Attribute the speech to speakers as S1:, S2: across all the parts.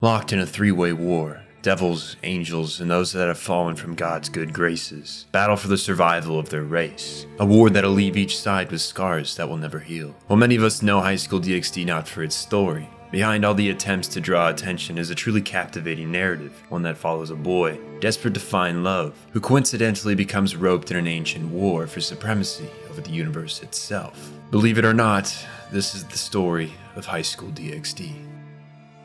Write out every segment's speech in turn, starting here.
S1: Locked in a three-way war, devils, angels, and those that have fallen from God's good graces battle for the survival of their race. A war that'll leave each side with scars that will never heal. While many of us know High School DxD not for its story, behind all the attempts to draw attention is a truly captivating narrative, one that follows a boy, desperate to find love, who coincidentally becomes roped in an ancient war for supremacy over the universe itself. Believe it or not, this is the story of High School DxD.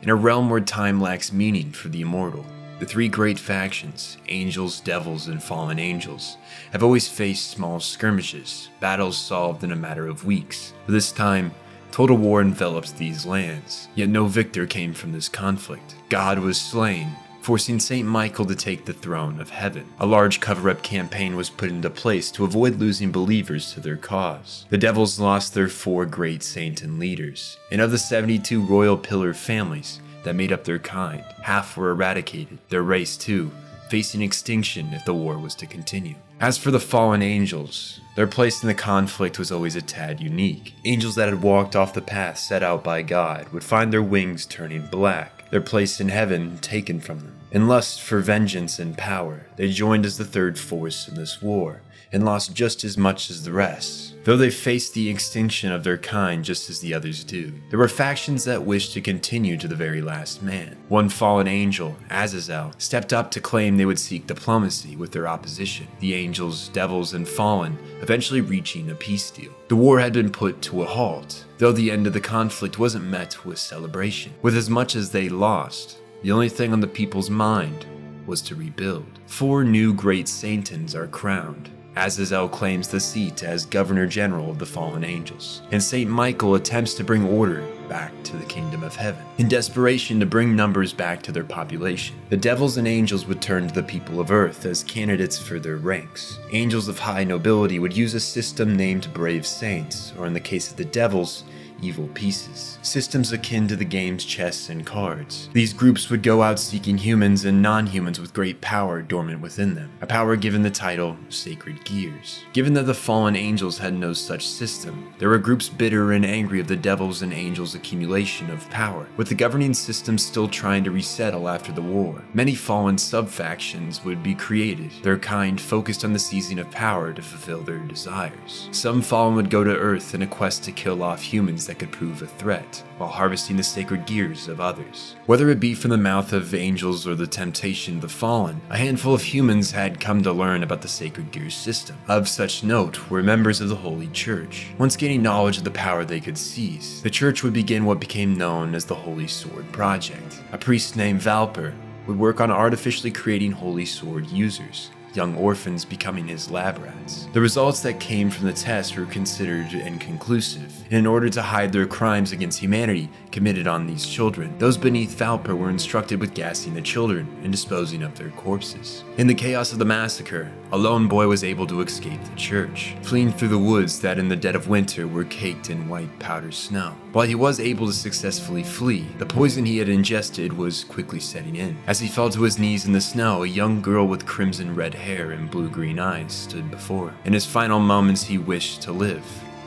S1: In a realm where time lacks meaning for the immortal, the three great factions, angels, devils, and fallen angels, have always faced small skirmishes, battles solved in a matter of weeks. But this time, total war envelops these lands, yet no victor came from this conflict. God was slain, forcing St. Michael to take the throne of heaven. A large cover-up campaign was put into place to avoid losing believers to their cause. The devils lost their 4 great saint and leaders, and of the 72 royal pillar families that made up their kind, half were eradicated, their race too, facing extinction if the war was to continue. As for the fallen angels, their place in the conflict was always a tad unique. Angels that had walked off the path set out by God would find their wings turning black, their place in heaven taken from them. In lust for vengeance and power, they joined as the third force in this war, and lost just as much as the rest, though they faced the extinction of their kind just as the others do. There were factions that wished to continue to the very last man. One fallen angel, Azazel, stepped up to claim they would seek diplomacy with their opposition, the angels, devils, and fallen eventually reaching a peace deal. The war had been put to a halt, though the end of the conflict wasn't met with celebration. With as much as they lost, the only thing on the people's mind was to rebuild. 4 new great saintans are crowned. Azazel claims the seat as Governor General of the fallen angels, and St. Michael attempts to bring order back to the kingdom of heaven. In desperation to bring numbers back to their population, the devils and angels would turn to the people of Earth as candidates for their ranks. Angels of high nobility would use a system named Brave Saints, or in the case of the devils, evil pieces. Systems akin to the game's chess and cards. These groups would go out seeking humans and non-humans with great power dormant within them, a power given the title Sacred Gears. Given that the fallen angels had no such system, there were groups bitter and angry of the devils and angels' accumulation of power, with the governing system still trying to resettle after the war. Many fallen sub-factions would be created, their kind focused on the seizing of power to fulfill their desires. Some fallen would go to Earth in a quest to kill off humans that could prove a threat, while harvesting the sacred gears of others. Whether it be from the mouth of angels or the temptation of the fallen, a handful of humans had come to learn about the sacred gears system. Of such note were members of the Holy Church. Once gaining knowledge of the power they could seize, the church would begin what became known as the Holy Sword Project. A priest named Valper would work on artificially creating Holy Sword users, young orphans becoming his lab rats. The results that came from the test were considered inconclusive, and in order to hide their crimes against humanity committed on these children, those beneath Valper were instructed with gassing the children and disposing of their corpses. In the chaos of the massacre, a lone boy was able to escape the church, fleeing through the woods that in the dead of winter were caked in white powder snow. While he was able to successfully flee, the poison he had ingested was quickly setting in. As he fell to his knees in the snow, a young girl with crimson red hair and blue-green eyes stood before him. In his final moments, he wished to live.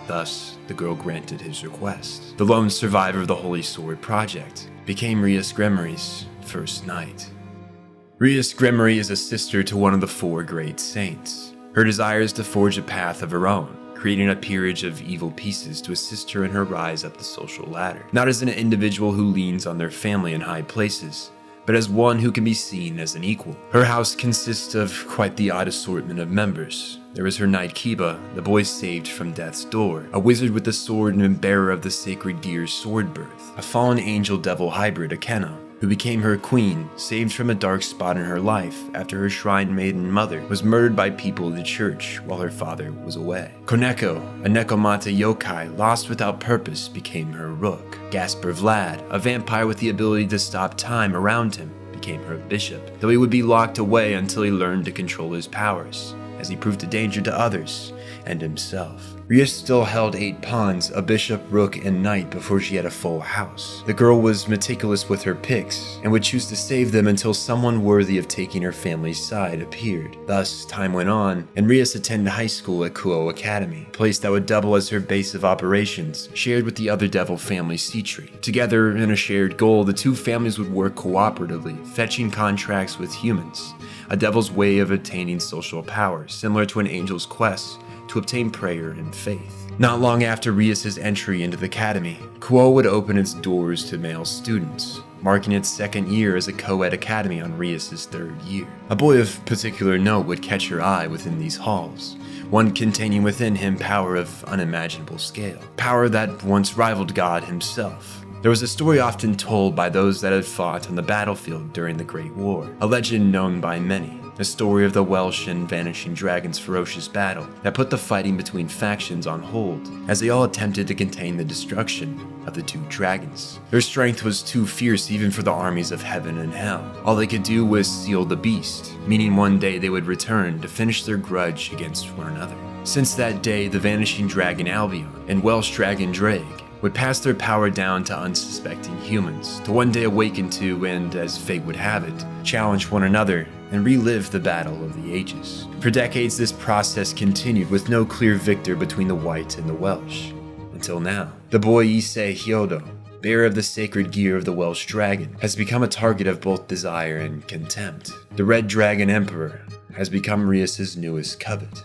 S1: Thus, the girl granted his request. The lone survivor of the Holy Sword Project became Rias Gremory's first knight. Rias Gremory is a sister to one of the 4 great saints. Her desire is to forge a path of her own, creating a peerage of evil pieces to assist her in her rise up the social ladder. Not as an individual who leans on their family in high places, but as one who can be seen as an equal. Her house consists of quite the odd assortment of members. There is her knight Kiba, the boy saved from death's door, a wizard with the sword and bearer of the sacred gear's sword birth, a fallen angel-devil hybrid, Akena, who became her queen, saved from a dark spot in her life after her shrine maiden mother was murdered by people of the church while her father was away. Koneko, a Nekomata yokai lost without purpose, became her rook. Gasper Vlad, a vampire with the ability to stop time around him, became her bishop, though he would be locked away until he learned to control his powers, as he proved a danger to others and himself. Ria still held 8 pawns, a bishop, rook, and knight before she had a full house. The girl was meticulous with her picks, and would choose to save them until someone worthy of taking her family's side appeared. Thus, time went on, and Rias attended high school at Kuo Academy, a place that would double as her base of operations, shared with the other devil family Citri. Together, in a shared goal, the two families would work cooperatively, fetching contracts with humans, a devil's way of attaining social power, similar to an angel's quest to obtain prayer and faith. Not long after Rias' entry into the academy, Kuo would open its doors to male students, marking its 2nd year as a co-ed academy on Rias' 3rd year. A boy of particular note would catch her eye within these halls, one containing within him power of unimaginable scale, power that once rivaled God himself. There was a story often told by those that had fought on the battlefield during the Great War, a legend known by many, a story of the Welsh and Vanishing Dragon's ferocious battle that put the fighting between factions on hold as they all attempted to contain the destruction of the 2 dragons. Their strength was too fierce even for the armies of heaven and hell. All they could do was seal the beast, meaning one day they would return to finish their grudge against one another. Since that day, the Vanishing Dragon Albion and Welsh Dragon Drake would pass their power down to unsuspecting humans, to one day awaken to, and as fate would have it, challenge one another and relive the battle of the ages. For decades, this process continued with no clear victor between the white and the Welsh. Until now, the boy Issei Hyodo, bearer of the sacred gear of the Welsh dragon, has become a target of both desire and contempt. The Red Dragon Emperor has become Rias' newest covet.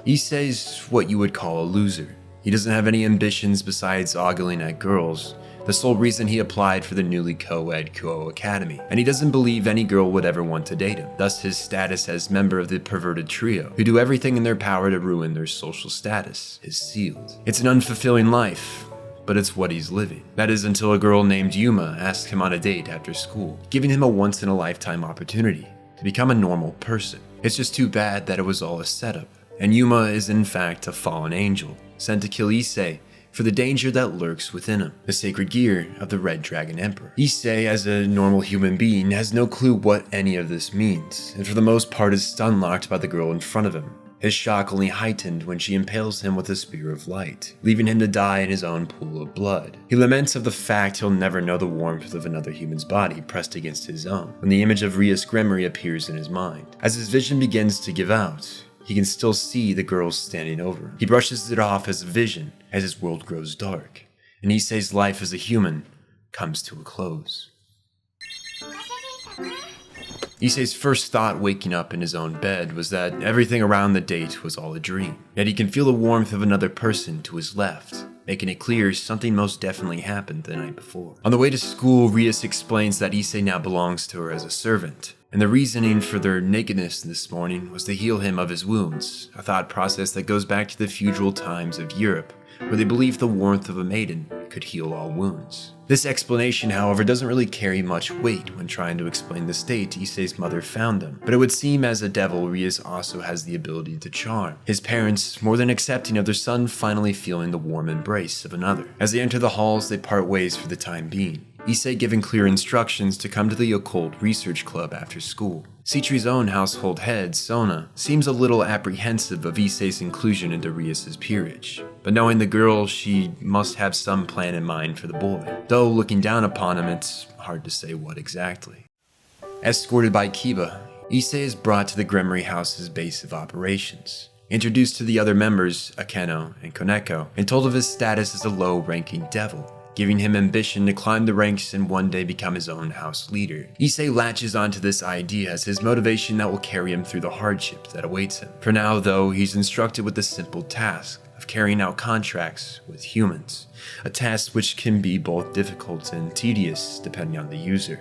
S1: Issei's what you would call a loser. He doesn't have any ambitions besides ogling at girls, the sole reason he applied for the newly co-ed Kuo Academy, and he doesn't believe any girl would ever want to date him. Thus his status as member of the perverted trio, who do everything in their power to ruin their social status, is sealed. It's an unfulfilling life, but it's what he's living. That is until a girl named Yuma asked him on a date after school, giving him a once-in-a-lifetime opportunity to become a normal person. It's just too bad that it was all a setup, and Yuma is in fact a fallen angel, sent to kill Issei for the danger that lurks within him, the sacred gear of the Red Dragon Emperor. Issei, as a normal human being, has no clue what any of this means, and for the most part is stun-locked by the girl in front of him, his shock only heightened when she impales him with a spear of light, leaving him to die in his own pool of blood. He laments of the fact he'll never know the warmth of another human's body pressed against his own, when the image of Rias Grimory appears in his mind. As his vision begins to give out, he can still see the girl standing over him. He brushes it off as a vision as his world grows dark, and Issei's life as a human comes to a close. Issei's first thought waking up in his own bed was that everything around the date was all a dream, yet he can feel the warmth of another person to his left, making it clear something most definitely happened the night before. On the way to school, Rias explains that Issei now belongs to her as a servant, and the reasoning for their nakedness this morning was to heal him of his wounds, a thought process that goes back to the feudal times of Europe, where they believed the warmth of a maiden could heal all wounds. This explanation, however, doesn't really carry much weight when trying to explain the state Issei's mother found them, but it would seem as a devil, Rias also has the ability to charm, his parents more than accepting of their son finally feeling the warm embrace of another. As they enter the halls, they part ways for the time being, Issei giving clear instructions to come to the occult research club after school. Citri's own household head, Sona, seems a little apprehensive of Issei's inclusion into Rias' peerage, but knowing the girl, she must have some plan in mind for the boy. Though looking down upon him, it's hard to say what exactly. Escorted by Kiba, Issei is brought to the Grimory House's base of operations, introduced to the other members, Akeno and Koneko, and told of his status as a low-ranking devil, giving him ambition to climb the ranks and one day become his own house leader. Issei latches onto this idea as his motivation that will carry him through the hardships that awaits him. For now, though, he's instructed with the simple task of carrying out contracts with humans, a task which can be both difficult and tedious depending on the user.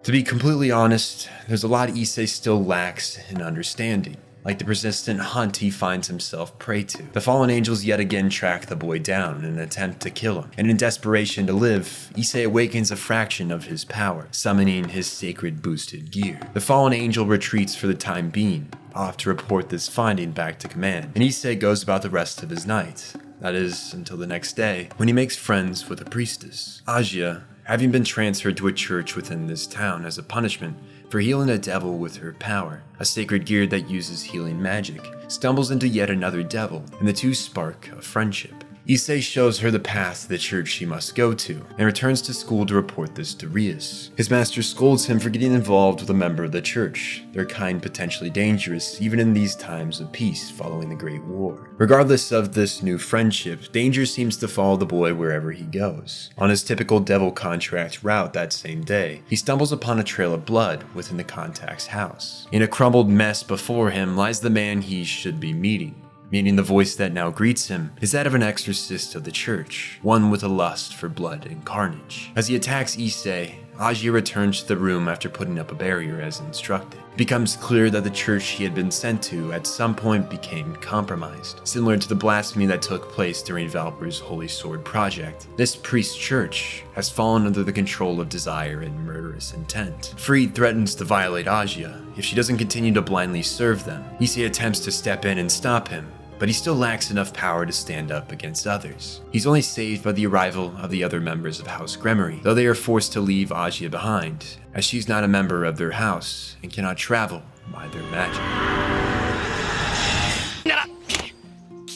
S1: To be completely honest, there's a lot Issei still lacks in understanding, like the persistent hunt he finds himself prey to. The fallen angels yet again track the boy down in an attempt to kill him, and in desperation to live, Issei awakens a fraction of his power, summoning his sacred boosted gear. The fallen angel retreats for the time being, off to report this finding back to command, and Issei goes about the rest of his night, That is, until the next day, when he makes friends with a priestess. Aja, having been transferred to a church within this town as a punishment for healing a devil with her power, a sacred gear that uses healing magic, stumbles into yet another devil, and the two spark a friendship. Issei shows her the path to the church she must go to, and returns to school to report this to Rias. His master scolds him for getting involved with a member of the church, their kind potentially dangerous even in these times of peace following the Great War. Regardless of this new friendship, danger seems to follow the boy wherever he goes. On his typical devil contract route that same day, he stumbles upon a trail of blood within the contact's house. In a crumbled mess before him lies the man he should be meeting. Meaning the voice that now greets him is that of an exorcist of the church, one with a lust for blood and carnage. As he attacks Issei, Aja returns to the room after putting up a barrier as instructed. It becomes clear that the church he had been sent to at some point became compromised, similar to the blasphemy that took place during Valper's Holy Sword project. This priest church has fallen under the control of desire and murderous intent. Fried threatens to violate Aja if she doesn't continue to blindly serve them. Issei attempts to step in and stop him, but he still lacks enough power to stand up against others. He's only saved by the arrival of the other members of House Gremory, though they are forced to leave Aja behind, as she's not a member of their house and cannot travel by their magic.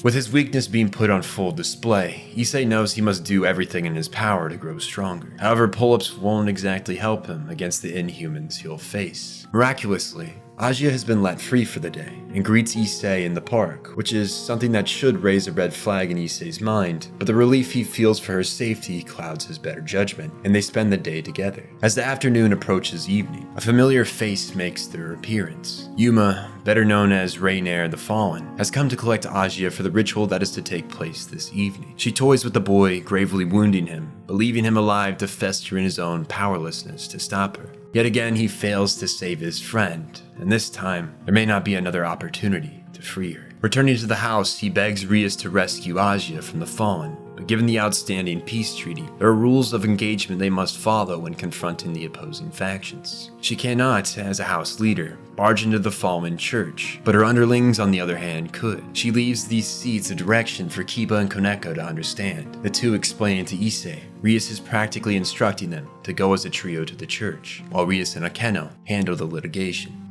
S1: With his weakness being put on full display, Issei knows he must do everything in his power to grow stronger. However, pull-ups won't exactly help him against the inhumans he'll face. Miraculously, Aja has been let free for the day and greets Issei in the park, which is something that should raise a red flag in Issei's mind, but the relief he feels for her safety clouds his better judgment, and they spend the day together. As the afternoon approaches evening, a familiar face makes their appearance. Yuma, better known as Rainier the Fallen, has come to collect Aja for the ritual that is to take place this evening. She toys with the boy, gravely wounding him, but leaving him alive to fester in his own powerlessness to stop her. Yet again, he fails to save his friend, and this time, there may not be another opportunity to free her. Returning to the house, he begs Rias to rescue Aja from the Fallen, but given the outstanding peace treaty, there are rules of engagement they must follow when confronting the opposing factions. She cannot, as a house leader, barge into the Fallen church, but her underlings, on the other hand, could. She leaves these seeds a direction for Kiba and Koneko to understand, the two explaining to Issei. Rias is practically instructing them to go as a trio to the church, while Rias and Akeno handle the litigation.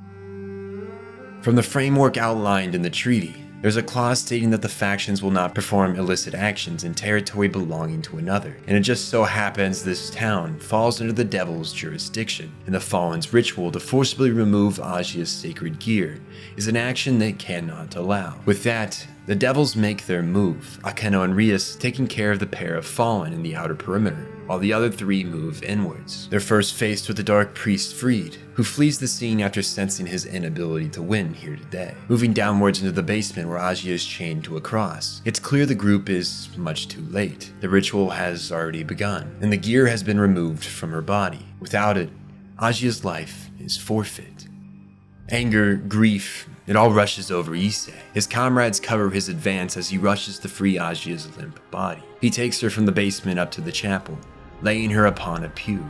S1: From the framework outlined in the treaty, there's a clause stating that the factions will not perform illicit actions in territory belonging to another, and it just so happens this town falls under the Devil's jurisdiction, and the Fallen's ritual to forcibly remove Aja's sacred gear is an action they cannot allow. With that, the Devils make their move, Akeno and Rias taking care of the pair of Fallen in the outer perimeter, while the other three move inwards. They're first faced with the Dark Priest Fried, who flees the scene after sensing his inability to win here today. Moving downwards into the basement where Aja is chained to a cross, it's clear the group is much too late. The ritual has already begun, and the gear has been removed from her body. Without it, Aja's life is forfeit. Anger, grief, it all rushes over Issei. His comrades cover his advance as he rushes to free Aja's limp body. He takes her from the basement up to the chapel, laying her upon a pew.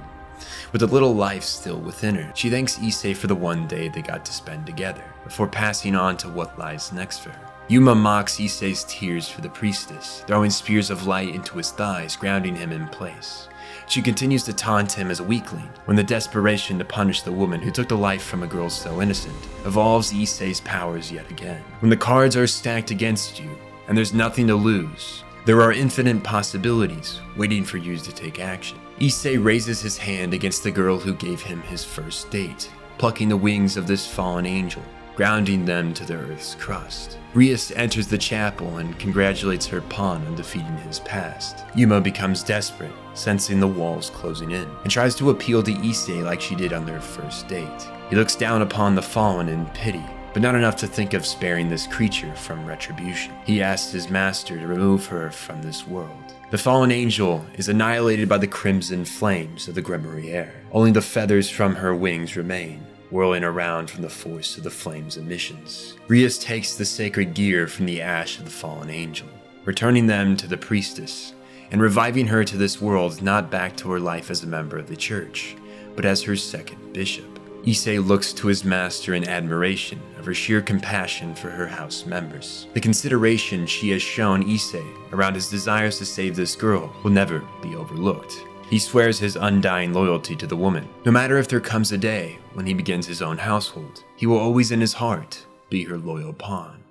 S1: With a little life still within her, she thanks Issei for the one day they got to spend together, before passing on to what lies next for her. Yuma mocks Issei's tears for the priestess, throwing spears of light into his thighs, grounding him in place. She continues to taunt him as a weakling, when the desperation to punish the woman who took the life from a girl so innocent evolves Issei's powers yet again. When the cards are stacked against you, and there's nothing to lose, there are infinite possibilities waiting for you to take action. Issei raises his hand against the girl who gave him his first date, plucking the wings of this fallen angel, grounding them to the earth's crust. Rias enters the chapel and congratulates her pawn on defeating his past. Yuma becomes desperate, sensing the walls closing in, and tries to appeal to Issei like she did on their first date. He looks down upon the fallen in pity, but not enough to think of sparing this creature from retribution. He asks his master to remove her from this world. The fallen angel is annihilated by the crimson flames of the Gremory air. Only the feathers from her wings remain, whirling around from the force of the flame's emissions. Rias takes the sacred gear from the ash of the fallen angel, returning them to the priestess, and reviving her to this world, not back to her life as a member of the church, but as her second bishop. Issei looks to his master in admiration of her sheer compassion for her house members. The consideration she has shown Issei around his desires to save this girl will never be overlooked. He swears his undying loyalty to the woman. No matter if there comes a day when he begins his own household, he will always in his heart be her loyal pawn.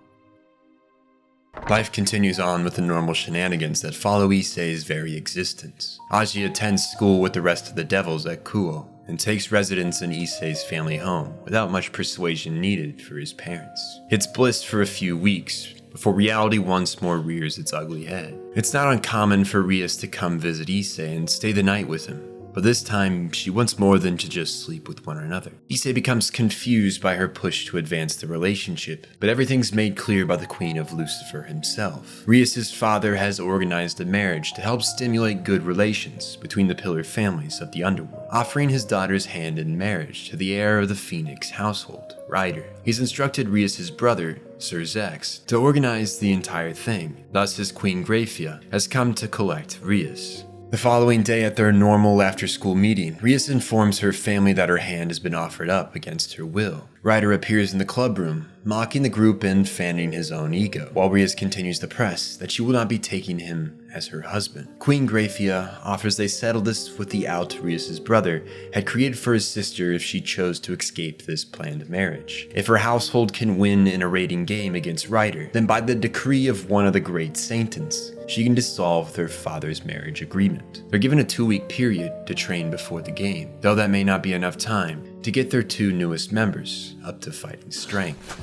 S1: Life continues on with the normal shenanigans that follow Issei's very existence. Aji attends school with the rest of the devils at Kuo, and takes residence in Issei's family home without much persuasion needed for his parents. It's bliss for a few weeks, before reality once more rears its ugly head. It's not uncommon for Rias to come visit Issei and stay the night with him, but this time she wants more than to just sleep with one another. Issei becomes confused by her push to advance the relationship, but everything's made clear by the Queen of Lucifer himself. Rias' father has organized a marriage to help stimulate good relations between the pillar families of the underworld, offering his daughter's hand in marriage to the heir of the Phoenix household, Ryder. He's instructed Rias' brother, Sir Zex, to organize the entire thing. Thus his queen Graphia has come to collect Rias. The following day at their normal after-school meeting, Rias informs her family that her hand has been offered up against her will. Ryder appears in the club room, mocking the group and fanning his own ego, while Rias continues to press that she will not be taking him as her husband. Queen Graphia offers they settle this with the out Rias' brother had created for his sister if she chose to escape this planned marriage. If her household can win in a raiding game against Ryder, then by the decree of one of the great Satans, she can dissolve their father's marriage agreement. They're given a 2-week period to train before the game, though that may not be enough time to get their 2 newest members up to fighting strength.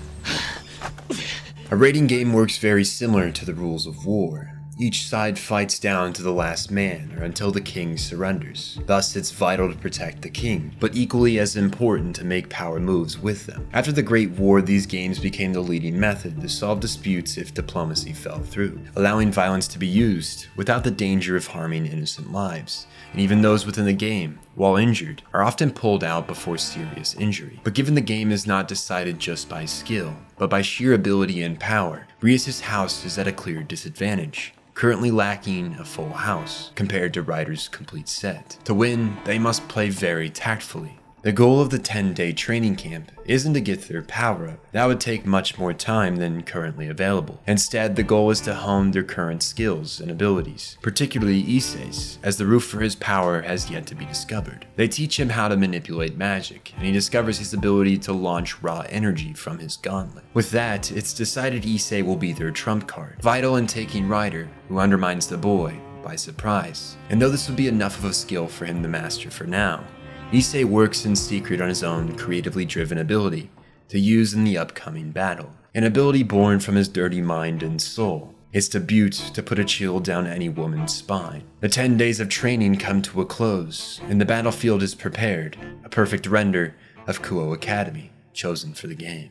S1: A raiding game works very similar to the rules of war. Each side fights down to the last man or until the king surrenders. Thus, it's vital to protect the king, but equally as important to make power moves with them. After the Great War, these games became the leading method to solve disputes if diplomacy fell through, allowing violence to be used without the danger of harming innocent lives. And even those within the game, while injured, are often pulled out before serious injury. But given the game is not decided just by skill, but by sheer ability and power, Rias' house is at a clear disadvantage, currently lacking a full house compared to Ryder's complete set. To win, they must play very tactfully. The goal of the 10-day training camp isn't to get their power up. That would take much more time than currently available. Instead, the goal is to hone their current skills and abilities, particularly Issei's, as the roof for his power has yet to be discovered. They teach him how to manipulate magic, and he discovers his ability to launch raw energy from his gauntlet. With that, it's decided Issei will be their trump card, vital in taking Ryder, who undermines the boy, by surprise. And though this would be enough of a skill for him to master for now, Issei works in secret on his own creatively driven ability to use in the upcoming battle, an ability born from his dirty mind and soul. It's debut to put a chill down any woman's spine. The 10 days of training come to a close, and the battlefield is prepared, a perfect render of Kuo Academy, chosen for the game.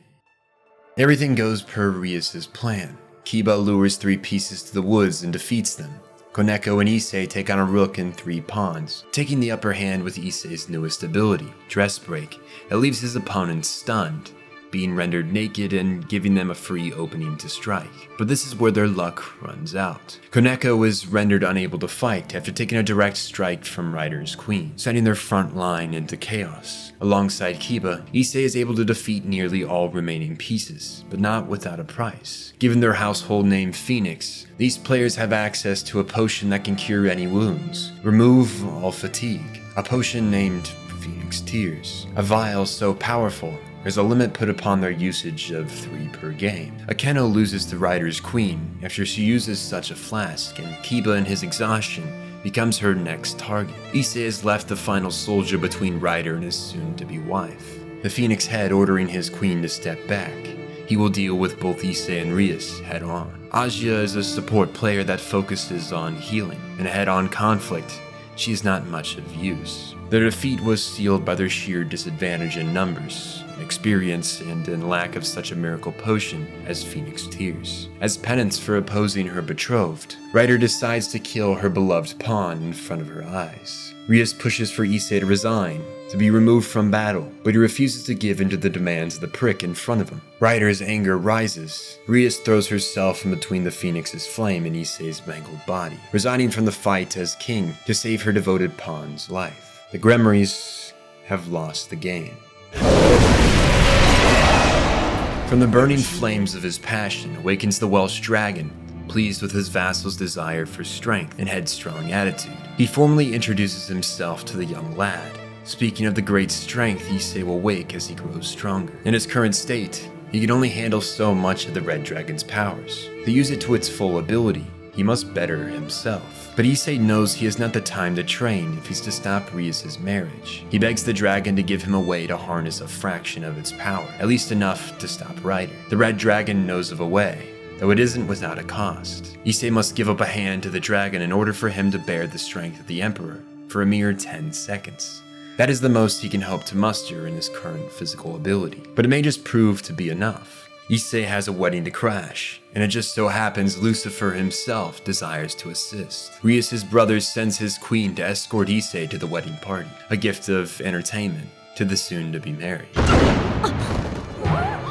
S1: Everything goes per Rias' plan. Kiba lures 3 pieces to the woods and defeats them. Koneko and Issei take on a rook and 3 pawns, taking the upper hand with Issei's newest ability, Dress Break, that leaves his opponents stunned, being rendered naked and giving them a free opening to strike. But this is where their luck runs out. Koneko is rendered unable to fight after taking a direct strike from Ryder's queen, sending their front line into chaos. Alongside Kiba, Issei is able to defeat nearly all remaining pieces, but not without a price. Given their household name Phoenix, these players have access to a potion that can cure any wounds, remove all fatigue, a potion named Phoenix Tears, a vial so powerful there's a limit put upon their usage of 3 per game. Akeno loses to Ryder's queen after she uses such a flask, and Kiba in his exhaustion becomes her next target. Issei has left the final soldier between Ryder and his soon-to-be wife, the Phoenix Head ordering his queen to step back. He will deal with both Issei and Rias head-on. Aja is a support player that focuses on healing. In a head-on conflict, she is not much of use. Their defeat was sealed by their sheer disadvantage in numbers, experience, and in lack of such a miracle potion as Phoenix Tears. As penance for opposing her betrothed, Ryder decides to kill her beloved pawn in front of her eyes. Rias pushes for Issei to resign, to be removed from battle, but he refuses to give in to the demands of the prick in front of him. Ryder's anger rises. Rias throws herself in between the Phoenix's flame and Issei's mangled body, resigning from the fight as king to save her devoted pawn's life. The Gremries have lost the game. From the burning flames of his passion awakens the Welsh dragon, pleased with his vassal's desire for strength and headstrong attitude. He formally introduces himself to the young lad, speaking of the great strength Issei will wake as he grows stronger. In his current state, he can only handle so much of the red dragon's powers. To use it to its full ability, he must better himself. But Issei knows he has not the time to train if he's to stop Rias' marriage. He begs the dragon to give him a way to harness a fraction of its power, at least enough to stop Ryder. The red dragon knows of a way, though it isn't without a cost. Issei must give up a hand to the dragon in order for him to bear the strength of the Emperor for a mere 10 seconds. That is the most he can hope to muster in his current physical ability, but it may just prove to be enough. Issei has a wedding to crash, and it just so happens Lucifer himself desires to assist. Rias' brother sends his queen to escort Issei to the wedding party, a gift of entertainment to the soon-to-be married.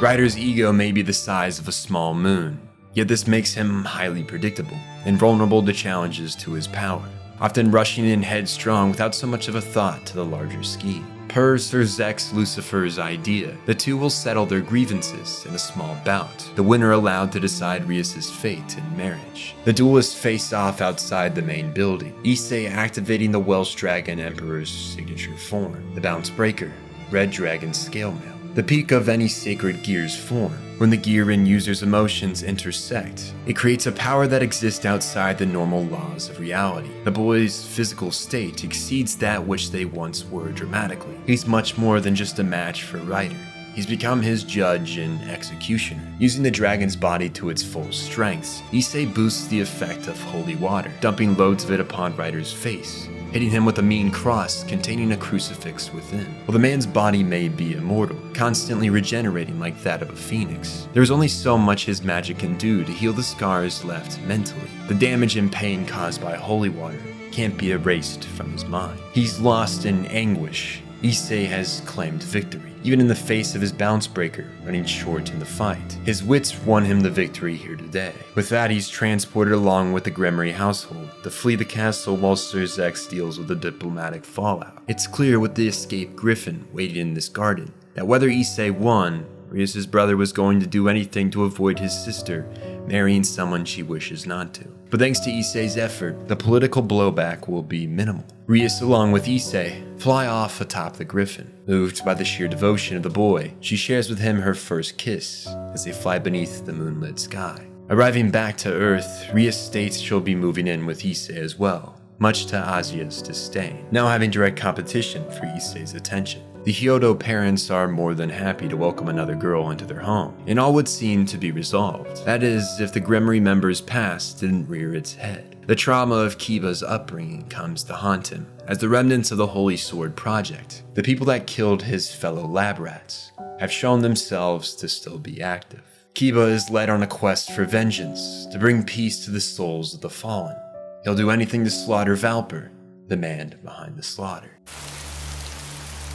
S1: Ryder's ego may be the size of a small moon, yet this makes him highly predictable and vulnerable to challenges to his power, often rushing in headstrong without so much of a thought to the larger scheme. Per Sir Zex Lucifer's idea, the two will settle their grievances in a small bout, the winner allowed to decide Rias' fate in marriage. The duelists face off outside the main building, Issei activating the Welsh Dragon Emperor's signature form, the Bounce Breaker, Red Dragon Scale Mail, the peak of any sacred gear's form. When the gear and user's emotions intersect, it creates a power that exists outside the normal laws of reality. The boy's physical state exceeds that which they once were dramatically. He's much more than just a match for Ryder. He's become his judge and executioner. Using the dragon's body to its full strengths, Issei boosts the effect of holy water, dumping loads of it upon Ryder's face, hitting him with a mean cross containing a crucifix within. While the man's body may be immortal, constantly regenerating like that of a phoenix, there is only so much his magic can do to heal the scars left mentally. The damage and pain caused by holy water can't be erased from his mind. He's lost in anguish. Issei has claimed victory, even in the face of his bounce breaker running short in the fight. His wits won him the victory here today. With that, he's transported along with the Gremory household to flee the castle while Sir Zex deals with the diplomatic fallout. It's clear with the escaped griffin waiting in this garden that whether Issei won, Rias' brother was going to do anything to avoid his sister marrying someone she wishes not to. But thanks to Issei's effort, the political blowback will be minimal. Rias, along with Issei, fly off atop the griffin. Moved by the sheer devotion of the boy, she shares with him her first kiss as they fly beneath the moonlit sky. Arriving back to Earth, Rias states she'll be moving in with Issei as well, much to Asia's disdain, now having direct competition for Issei's attention. The Hyodo parents are more than happy to welcome another girl into their home, and all would seem to be resolved. That is, if the Gremory member's past didn't rear its head. The trauma of Kiba's upbringing comes to haunt him, as the remnants of the Holy Sword Project, the people that killed his fellow lab rats, have shown themselves to still be active. Kiba is led on a quest for vengeance, to bring peace to the souls of the fallen. He'll do anything to slaughter Valper, the man behind the slaughter.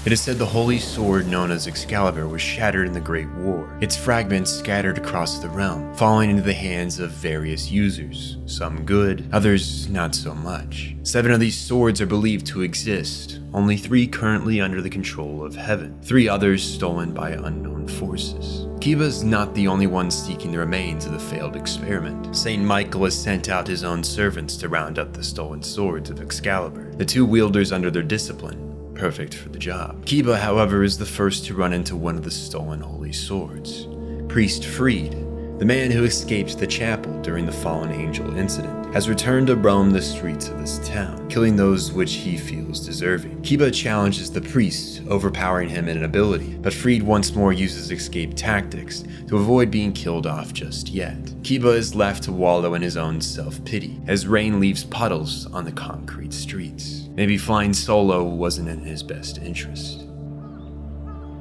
S1: It is said the holy sword known as Excalibur was shattered in the Great War, its fragments scattered across the realm, falling into the hands of various users, some good, others not so much. 7 of these swords are believed to exist, only 3 currently under the control of Heaven, 3 others stolen by unknown forces. Kiba's not the only one seeking the remains of the failed experiment. Saint Michael has sent out his own servants to round up the stolen swords of Excalibur, the 2 wielders under their discipline, perfect for the job. Kiba, however, is the first to run into one of the stolen holy swords. Priest Freed, the man who escaped the chapel during the Fallen Angel incident, has returned to roam the streets of this town, killing those which he feels deserving. Kiba challenges the priest, overpowering him in an ability, but Freed once more uses escape tactics to avoid being killed off just yet. Kiba is left to wallow in his own self-pity, as rain leaves puddles on the concrete streets. Maybe flying solo wasn't in his best interest.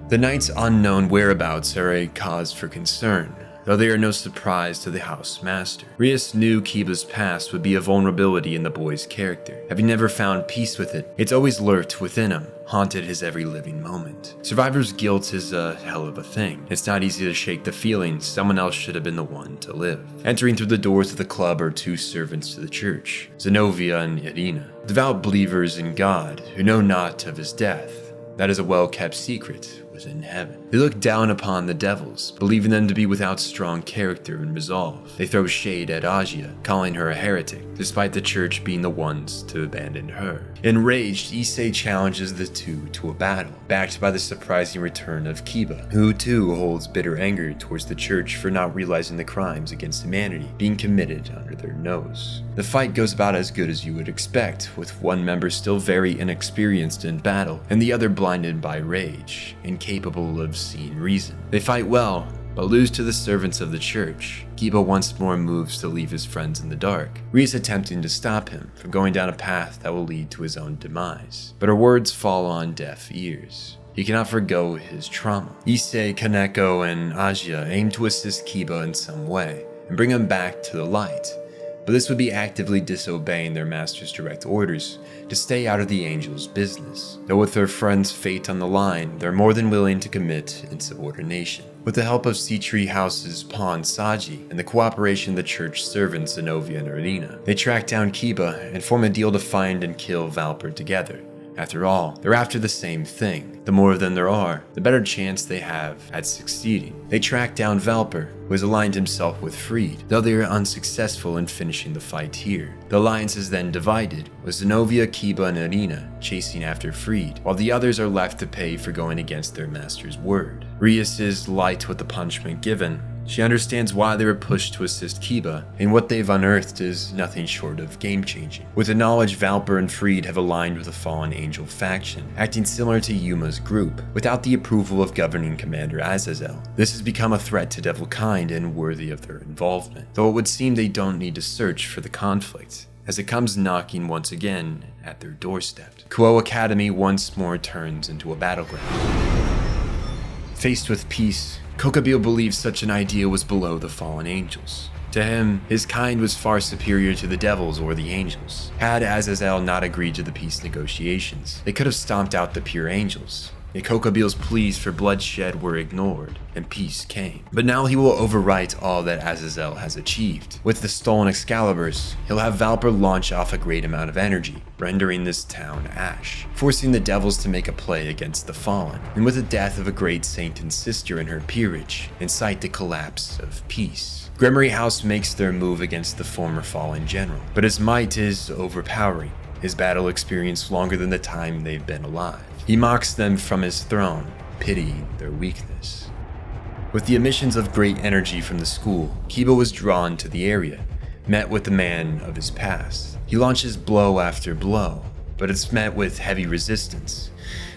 S1: The knight's unknown whereabouts are a cause for concern, though they are no surprise to the house master. Rias knew Kiba's past would be a vulnerability in the boy's character. Having never found peace with it, it's always lurked within him, haunted his every living moment. Survivor's guilt is a hell of a thing. It's not easy to shake the feeling someone else should have been the one to live. Entering through the doors of the club are 2 servants to the church, Zenobia and Irina, devout believers in God who know not of his death. That is a well-kept secret was in heaven. They look down upon the devils, believing them to be without strong character and resolve. They throw shade at Agia, calling her a heretic, despite the church being the ones to abandon her. Enraged, Issei challenges the two to a battle, backed by the surprising return of Kiba, who too holds bitter anger towards the church for not realizing the crimes against humanity being committed under their nose. The fight goes about as good as you would expect, with one member still very inexperienced in battle, and the other blinded by rage, incapable of seeing reason. They fight well, but lose to the servants of the church. Kiba once more moves to leave his friends in the dark. Rie is attempting to stop him from going down a path that will lead to his own demise, but her words fall on deaf ears. He cannot forgo his trauma. Issei, Kaneko, and Agia aim to assist Kiba in some way and bring him back to the light, but this would be actively disobeying their master's direct orders to stay out of the Angels' business. Though with their friend's fate on the line, they're more than willing to commit insubordination. With the help of Sea Tree House's pawn Saji and the cooperation of the church servants Zenovia and Irina, they track down Kiba and form a deal to find and kill Valper together. After all, they're after the same thing. The more of them there are, the better chance they have at succeeding. They track down Valper, who has aligned himself with Freed, though they are unsuccessful in finishing the fight here. The alliance is then divided, with Zenovia, Kiba, and Irina chasing after Freed, while the others are left to pay for going against their master's word. Rias is light with the punishment given. She understands why they were pushed to assist Kiba, and what they've unearthed is nothing short of game-changing. With the knowledge Valper and Freed have aligned with the Fallen Angel faction, acting similar to Yuma's group, without the approval of governing Commander Azazel. This has become a threat to Devilkind and worthy of their involvement, though it would seem they don't need to search for the conflict, as it comes knocking once again at their doorstep. Kuo Academy once more turns into a battleground. Faced with peace, Kokabeel believes such an idea was below the fallen angels. To him, his kind was far superior to the devils or the angels. Had Azazel not agreed to the peace negotiations, they could have stomped out the pure angels. Yet Kokabeel's pleas for bloodshed were ignored, and peace came. But now he will overwrite all that Azazel has achieved. With the stolen Excaliburs, he'll have Valper launch off a great amount of energy, rendering this town ash, forcing the devils to make a play against the fallen, and with the death of a great saint and sister in her peerage, incite the collapse of peace. Gremory House makes their move against the former fallen general, but his might is overpowering, his battle experience longer than the time they've been alive. He mocks them from his throne, pitying their weakness. With the emissions of great energy from the school, Kiba was drawn to the area, met with the man of his past. He launches blow after blow, but it's met with heavy resistance.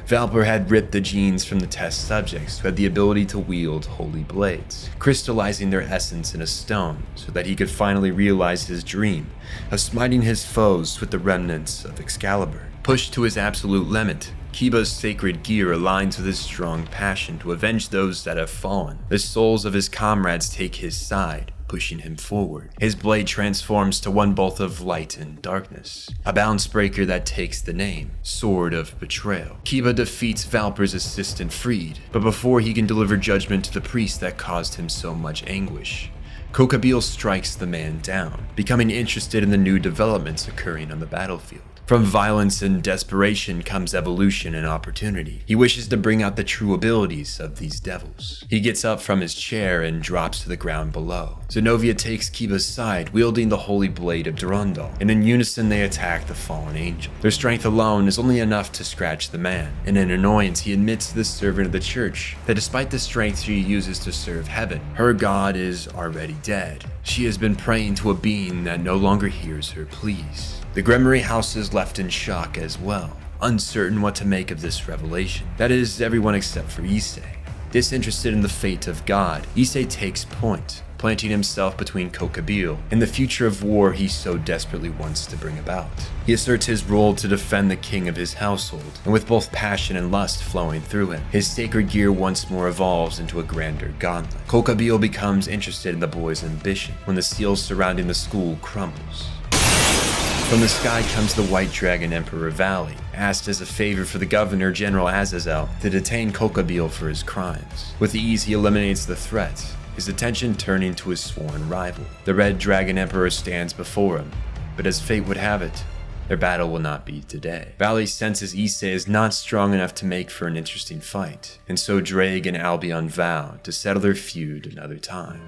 S1: Valper had ripped the genes from the test subjects who had the ability to wield holy blades, crystallizing their essence in a stone so that he could finally realize his dream of smiting his foes with the remnants of Excalibur. Pushed to his absolute limit, Kiba's sacred gear aligns with his strong passion to avenge those that have fallen. The souls of his comrades take his side, pushing him forward. His blade transforms to one bolt of light and darkness, a balance breaker that takes the name Sword of Betrayal. Kiba defeats Valper's assistant Freed, but before he can deliver judgment to the priest that caused him so much anguish, Kokabeel strikes the man down, becoming interested in the new developments occurring on the battlefield. From violence and desperation comes evolution and opportunity. He wishes to bring out the true abilities of these devils. He gets up from his chair and drops to the ground below. Zenovia takes Kiba's side, wielding the holy blade of Durandal, and in unison they attack the fallen angel. Their strength alone is only enough to scratch the man. In an annoyance, he admits to the servant of the church that despite the strength she uses to serve heaven, her god is already dead. She has been praying to a being that no longer hears her pleas. The Gremory House is left in shock as well, uncertain what to make of this revelation. That is, everyone except for Issei. Disinterested in the fate of God, Issei takes point, planting himself between Kokabeel and the future of war he so desperately wants to bring about. He asserts his role to defend the king of his household, and with both passion and lust flowing through him, his sacred gear once more evolves into a grander gauntlet. Kokabeel becomes interested in the boy's ambition when the seal surrounding the school crumbles. From the sky comes the White Dragon Emperor Valley, asked as a favor for the Governor General Azazel to detain Kokabeel for his crimes. With ease he eliminates the threat, his attention turning to his sworn rival. The Red Dragon Emperor stands before him, but as fate would have it, their battle will not be today. Valley senses Issei is not strong enough to make for an interesting fight, and so Drake and Albion vow to settle their feud another time.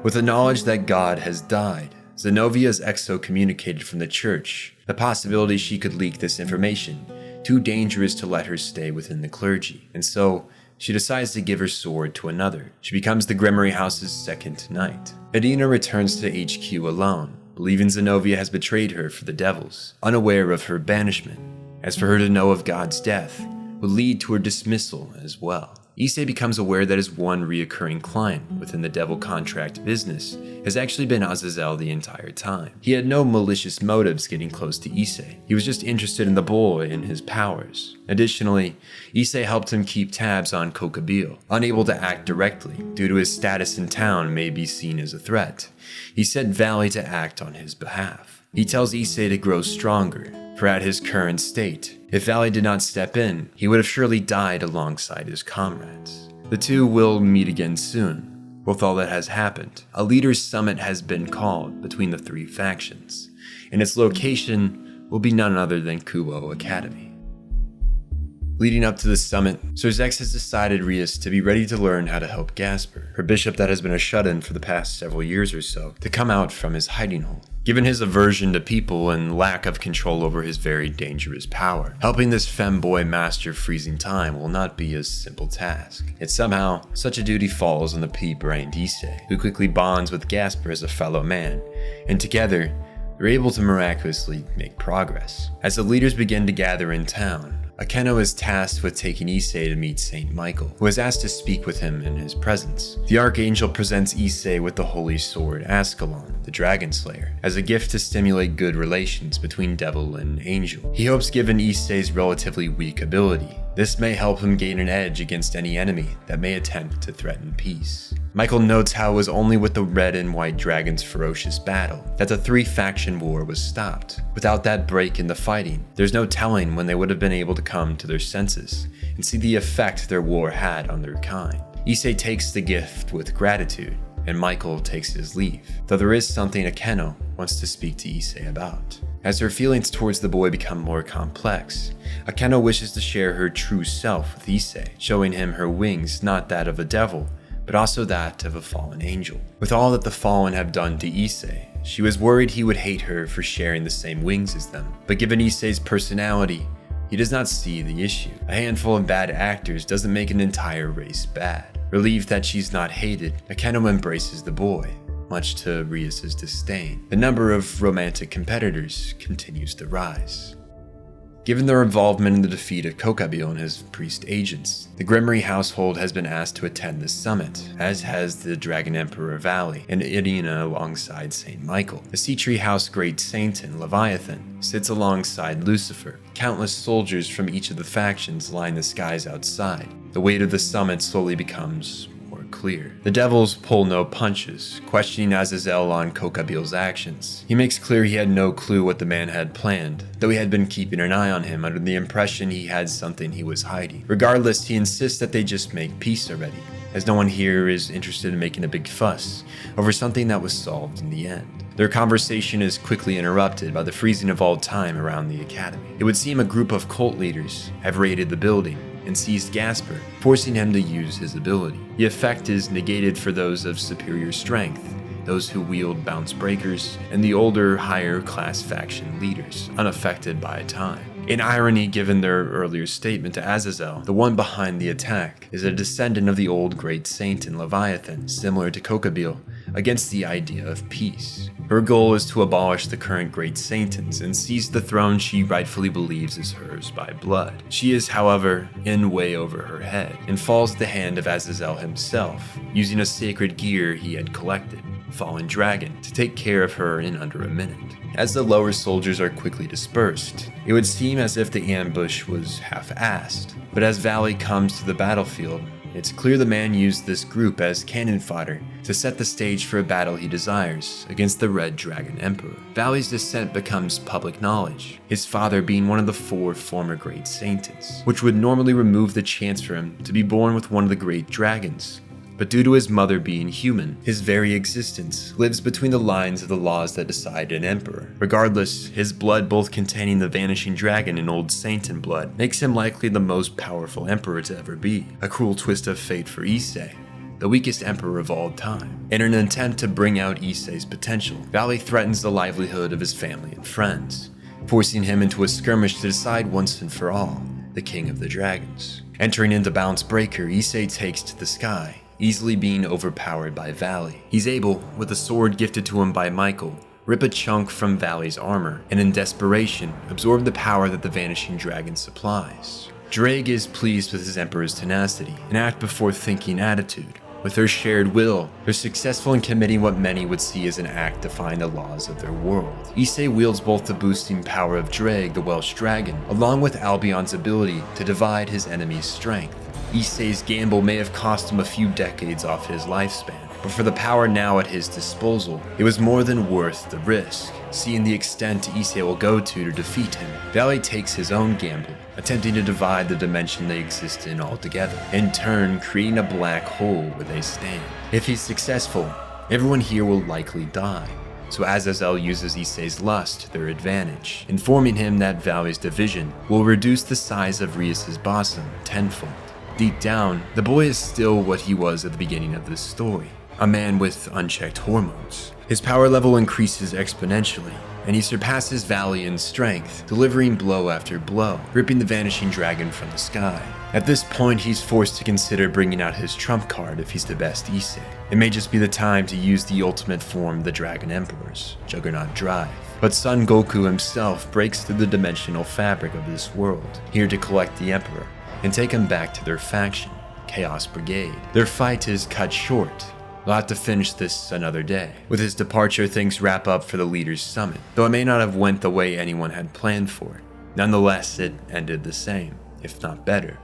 S1: With the knowledge that God has died, Zenovia's excommunicated from the church. The possibility she could leak this information, too dangerous to let her stay within the clergy, and so she decides to give her sword to another. She becomes the Grimory House's second knight. Edina returns to HQ alone, believing Zenovia has betrayed her for the devils, unaware of her banishment. As for her to know of God's death, would lead to her dismissal as well. Issei becomes aware that his one reoccurring client within the devil contract business has actually been Azazel the entire time. He had no malicious motives getting close to Issei. He was just interested in the boy and his powers. Additionally, Issei helped him keep tabs on Kokabil. Unable to act directly, due to his status in town may be seen as a threat, he sent Valley to act on his behalf. He tells Issei to grow stronger, for at his current state, if Valley did not step in, he would have surely died alongside his comrades. The two will meet again soon. With all that has happened, a leaders' summit has been called between the three factions, and its location will be none other than Kubo Academy. Leading up to the summit, Sir Zex has decided Rias to be ready to learn how to help Gasper, her bishop that has been a shut-in for the past several years or so, to come out from his hiding hole. Given his aversion to people and lack of control over his very dangerous power, helping this femboy master freezing time will not be a simple task. Yet somehow, such a duty falls on the pea-brained Issei, who quickly bonds with Gasper as a fellow man, and together, they're able to miraculously make progress. As the leaders begin to gather in town, Akeno is tasked with taking Issei to meet Saint Michael, who has asked to speak with him in his presence. The Archangel presents Issei with the holy sword Ascalon, the Dragon Slayer, as a gift to stimulate good relations between devil and angel. He hopes, given Issei's relatively weak ability, this may help him gain an edge against any enemy that may attempt to threaten peace. Michael notes how it was only with the red and white dragon's ferocious battle that the three-faction war was stopped. Without that break in the fighting, there's no telling when they would have been able to come to their senses and see the effect their war had on their kind. Issei takes the gift with gratitude, and Michael takes his leave, though there is something Akeno wants to speak to Issei about. As her feelings towards the boy become more complex, Akeno wishes to share her true self with Issei, showing him her wings, not that of a devil, but also that of a fallen angel. With all that the fallen have done to Issei, she was worried he would hate her for sharing the same wings as them. But given Issei's personality, he does not see the issue. A handful of bad actors doesn't make an entire race bad. Relieved that she's not hated, Akeno embraces the boy, much to Rias's disdain. The number of romantic competitors continues to rise. Given their involvement in the defeat of Kokabil and his priest agents, the Grimory household has been asked to attend the summit, as has the Dragon Emperor Valley and Edina alongside Saint Michael. The Sea Tree House Great Saint and Leviathan sits alongside Lucifer. Countless soldiers from each of the factions line the skies outside. The weight of the summit slowly becomes clear. The devils pull no punches, questioning Azazel on Kokabil's actions. He makes clear he had no clue what the man had planned, though he had been keeping an eye on him under the impression he had something he was hiding. Regardless, he insists that they just make peace already, as no one here is interested in making a big fuss over something that was solved in the end. Their conversation is quickly interrupted by the freezing of all time around the academy. It would seem a group of cult leaders have raided the building and seized Gasper, forcing him to use his ability. The effect is negated for those of superior strength, those who wield bounce breakers, and the older, higher class faction leaders, unaffected by time. In irony, given their earlier statement to Azazel, the one behind the attack is a descendant of the old Great Saint in Leviathan, similar to Kokabil, against the idea of peace. Her goal is to abolish the current Great Saintans and seize the throne she rightfully believes is hers by blood. She is, however, in way over her head, and falls at the hand of Azazel himself, using a sacred gear he had collected, Fallen Dragon, to take care of her in under a minute. As the lower soldiers are quickly dispersed, it would seem as if the ambush was half-assed. But as Valley comes to the battlefield, it's clear the man used this group as cannon fodder to set the stage for a battle he desires against the Red Dragon Emperor. Valley's descent becomes public knowledge, his father being one of the 4 former Great Saintans, which would normally remove the chance for him to be born with one of the Great Dragons, but due to his mother being human, his very existence lives between the lines of the laws that decide an emperor. Regardless, his blood, both containing the vanishing dragon and old Sainton blood, makes him likely the most powerful emperor to ever be. A cruel twist of fate for Issei, the weakest emperor of all time. In an attempt to bring out Issei's potential, Valley threatens the livelihood of his family and friends, forcing him into a skirmish to decide once and for all the king of the dragons. Entering into Bounce Breaker, Issei takes to the sky, easily being overpowered by Valley. He's able, with a sword gifted to him by Michael, rip a chunk from Valley's armor, and in desperation, absorb the power that the vanishing dragon supplies. Drake is pleased with his emperor's tenacity, an act before thinking attitude. With their shared will, they're successful in committing what many would see as an act defying the laws of their world. Issei wields both the boosting power of Drake, the Welsh dragon, along with Albion's ability to divide his enemy's strength. Issei's gamble may have cost him a few decades off his lifespan, but for the power now at his disposal, it was more than worth the risk. Seeing the extent Issei will go to defeat him, Valley takes his own gamble, attempting to divide the dimension they exist in altogether, in turn creating a black hole where they stand. If he's successful, everyone here will likely die, so Azazel uses Issei's lust to their advantage, informing him that Valley's division will reduce the size of Rias's bosom tenfold. Deep down, the boy is still what he was at the beginning of this story, a man with unchecked hormones. His power level increases exponentially, and he surpasses Valley in strength, delivering blow after blow, ripping the vanishing dragon from the sky. At this point, he's forced to consider bringing out his trump card if he's the best Issei. It may just be the time to use the ultimate form of the Dragon Emperor's, Juggernaut Drive. But Son Goku himself breaks through the dimensional fabric of this world, here to collect the Emperor and take him back to their faction, Chaos Brigade. Their fight is cut short. They'll have to finish this another day. With his departure, things wrap up for the leaders' summit, though it may not have went the way anyone had planned for. Nonetheless, it ended the same, if not better.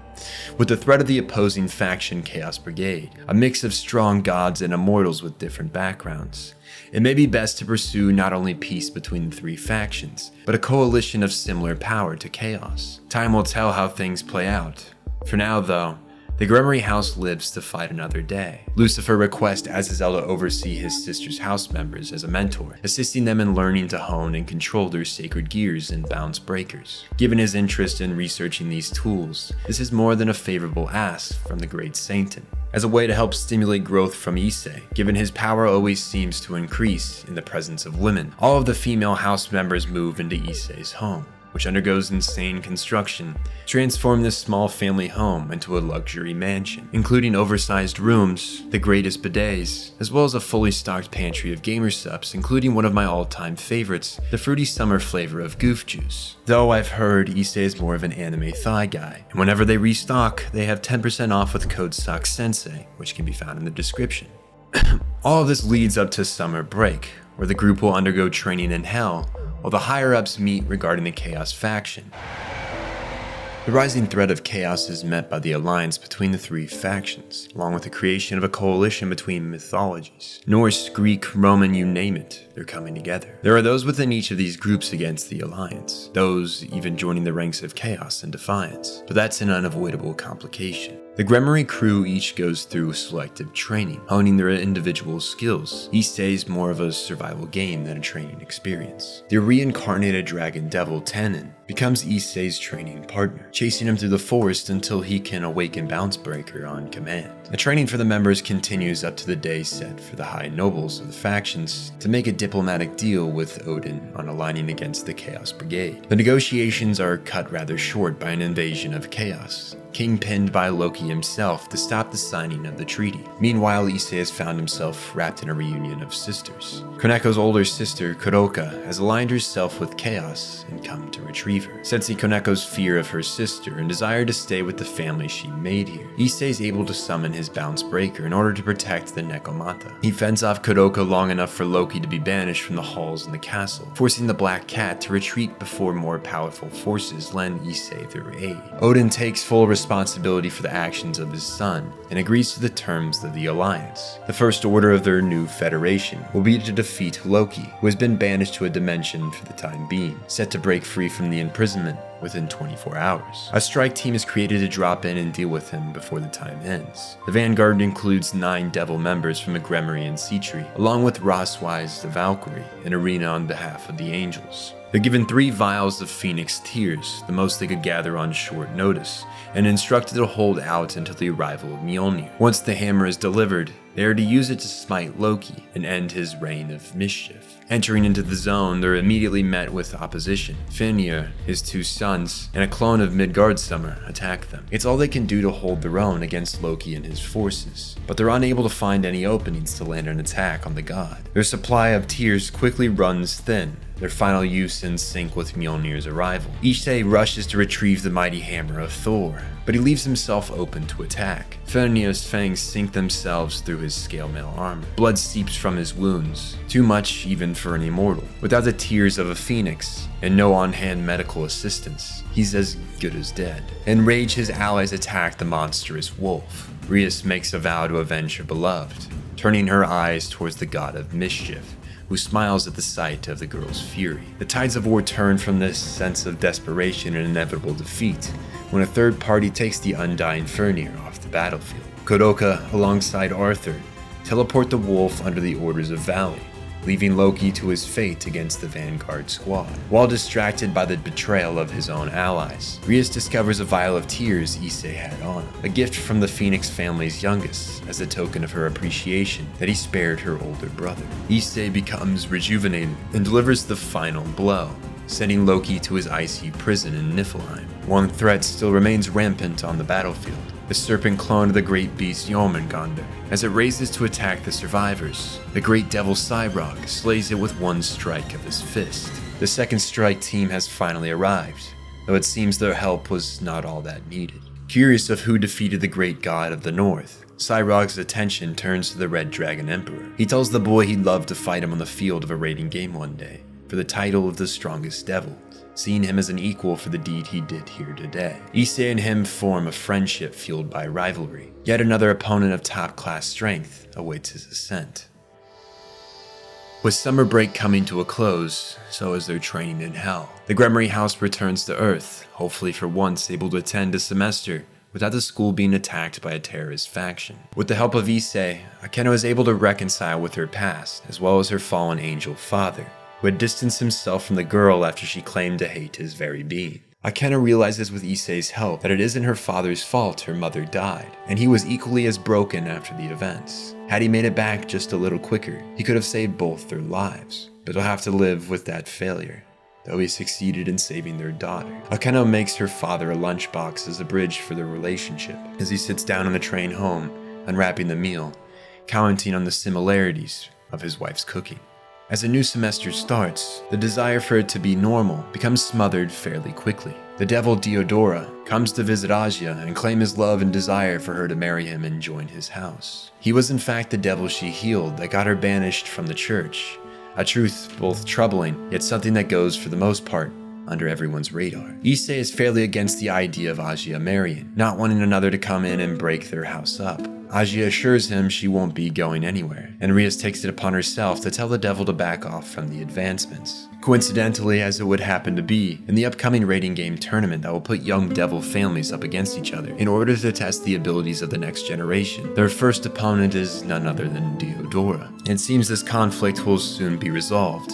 S1: With the threat of the opposing faction Chaos Brigade, a mix of strong gods and immortals with different backgrounds, it may be best to pursue not only peace between the three factions, but a coalition of similar power to Chaos. Time will tell how things play out. For now, though, the Gremory house lives to fight another day. Lucifer requests Azazel to oversee his sister's house members as a mentor, assisting them in learning to hone and control their sacred gears and bounce breakers. Given his interest in researching these tools, this is more than a favorable ask from the great Sainton. As a way to help stimulate growth from Issei, given his power always seems to increase in the presence of women, all of the female house members move into Issei's home, which undergoes insane construction, transform this small family home into a luxury mansion, including oversized rooms, the greatest bidets, as well as a fully stocked pantry of gamer subs, including one of my all-time favorites, the fruity summer flavor of Goof Juice. Though I've heard Issei is more of an anime thigh guy, and whenever they restock, they have 10% off with code Sensei, which can be found in the description. All of this leads up to summer break, where the group will undergo training in hell, while the higher-ups meet regarding the Chaos faction. The rising threat of chaos is met by the alliance between the three factions, along with the creation of a coalition between mythologies. Norse, Greek, Roman, you name it, they're coming together. There are those within each of these groups against the alliance, those even joining the ranks of chaos and defiance, but that's an unavoidable complication. The Gremory crew each goes through selective training, honing their individual skills. Issei's more of a survival game than a training experience. The reincarnated dragon devil Tannen becomes Issei's training partner, chasing him through the forest until he can awaken Bounce Breaker on command. The training for the members continues up to the day set for the high nobles of the factions to make a diplomatic deal with Odin on aligning against the Chaos Brigade. The negotiations are cut rather short by an invasion of chaos, kingpinned by Loki himself to stop the signing of the treaty. Meanwhile, Issei has found himself wrapped in a reunion of sisters. Koneko's older sister, Kuroka, has aligned herself with Chaos and come to retrieve her. Sensei Koneko's fear of her sister and desire to stay with the family she made here, Issei is able to summon his Bounce Breaker in order to protect the Nekomata. He fends off Kuroka long enough for Loki to be banished from the halls in the castle, forcing the Black Cat to retreat before more powerful forces lend Issei their aid. Odin takes full responsibility for the actions of his son and agrees to the terms of the alliance. The first order of their new federation will be to defeat Loki, who has been banished to a dimension for the time being. Set to break free from the imprisonment, within 24 hours. A strike team is created to drop in and deal with him before the time ends. The vanguard includes 9 devil members from the Gremory and Seatree, along with Raunchiest the Valkyrie, an arena on behalf of the angels. They're given 3 vials of Phoenix Tears, the most they could gather on short notice, and instructed to hold out until the arrival of Mjolnir. Once the hammer is delivered, they are to use it to smite Loki and end his reign of mischief. Entering into the zone, they're immediately met with opposition. Fenrir, his 2 sons, and a clone of Midgardsummer attack them. It's all they can do to hold their own against Loki and his forces, but they're unable to find any openings to land an attack on the god. Their supply of tears quickly runs thin, their final use in sync with Mjolnir's arrival. Issei rushes to retrieve the mighty hammer of Thor, but he leaves himself open to attack. Fenrir's fangs sink themselves through his scale mail armor. Blood seeps from his wounds, too much even for an immortal. Without the tears of a phoenix, and no on-hand medical assistance, he's as good as dead. Enraged, his allies attack the monstrous wolf. Rias makes a vow to avenge her beloved, turning her eyes towards the god of mischief, who smiles at the sight of the girl's fury. The tides of war turn from this sense of desperation and inevitable defeat when a third party takes the undying Fenrir off the battlefield. Kuroka, alongside Arthur, teleport the wolf under the orders of Valley, leaving Loki to his fate against the Vanguard squad. While distracted by the betrayal of his own allies, Rias discovers a vial of tears Issei had on him, a gift from the Phoenix family's youngest, as a token of her appreciation that he spared her older brother. Issei becomes rejuvenated and delivers the final blow, sending Loki to his icy prison in Niflheim. One threat still remains rampant on the battlefield: the serpent clone of the great beast Jormungandr. As it races to attack the survivors, the great devil Sairoarg slays it with one strike of his fist. The second strike team has finally arrived, though it seems their help was not all that needed. Curious of who defeated the great god of the north, Sairoarg's attention turns to the Red Dragon Emperor. He tells the boy he'd love to fight him on the field of a raiding game one day, for the title of the strongest devil, seeing him as an equal for the deed he did here today. Issei and him form a friendship fueled by rivalry. Yet another opponent of top-class strength awaits his ascent. With summer break coming to a close, so is their training in hell. The Gremory house returns to Earth, hopefully for once able to attend a semester without the school being attacked by a terrorist faction. With the help of Issei, Akeno is able to reconcile with her past, as well as her fallen angel father, who had distanced himself from the girl after she claimed to hate his very being. Akeno realizes with Issei's help that it isn't her father's fault her mother died, and he was equally as broken after the events. Had he made it back just a little quicker, he could have saved both their lives, but he'll have to live with that failure, though he succeeded in saving their daughter. Akeno makes her father a lunchbox as a bridge for their relationship, as he sits down on the train home, unwrapping the meal, commenting on the similarities of his wife's cooking. As a new semester starts, the desire for it to be normal becomes smothered fairly quickly. The devil Diodora comes to visit Asia and claim his love and desire for her to marry him and join his house. He was in fact the devil she healed that got her banished from the church, a truth both troubling, yet something that goes, for the most part, under everyone's radar. Issei is fairly against the idea of Asia marrying, not wanting another to come in and break their house up. Asia assures him she won't be going anywhere, and Rias takes it upon herself to tell the devil to back off from the advancements. Coincidentally, as it would happen to be, in the upcoming raiding game tournament that will put young devil families up against each other in order to test the abilities of the next generation, their first opponent is none other than Diodora. It seems this conflict will soon be resolved,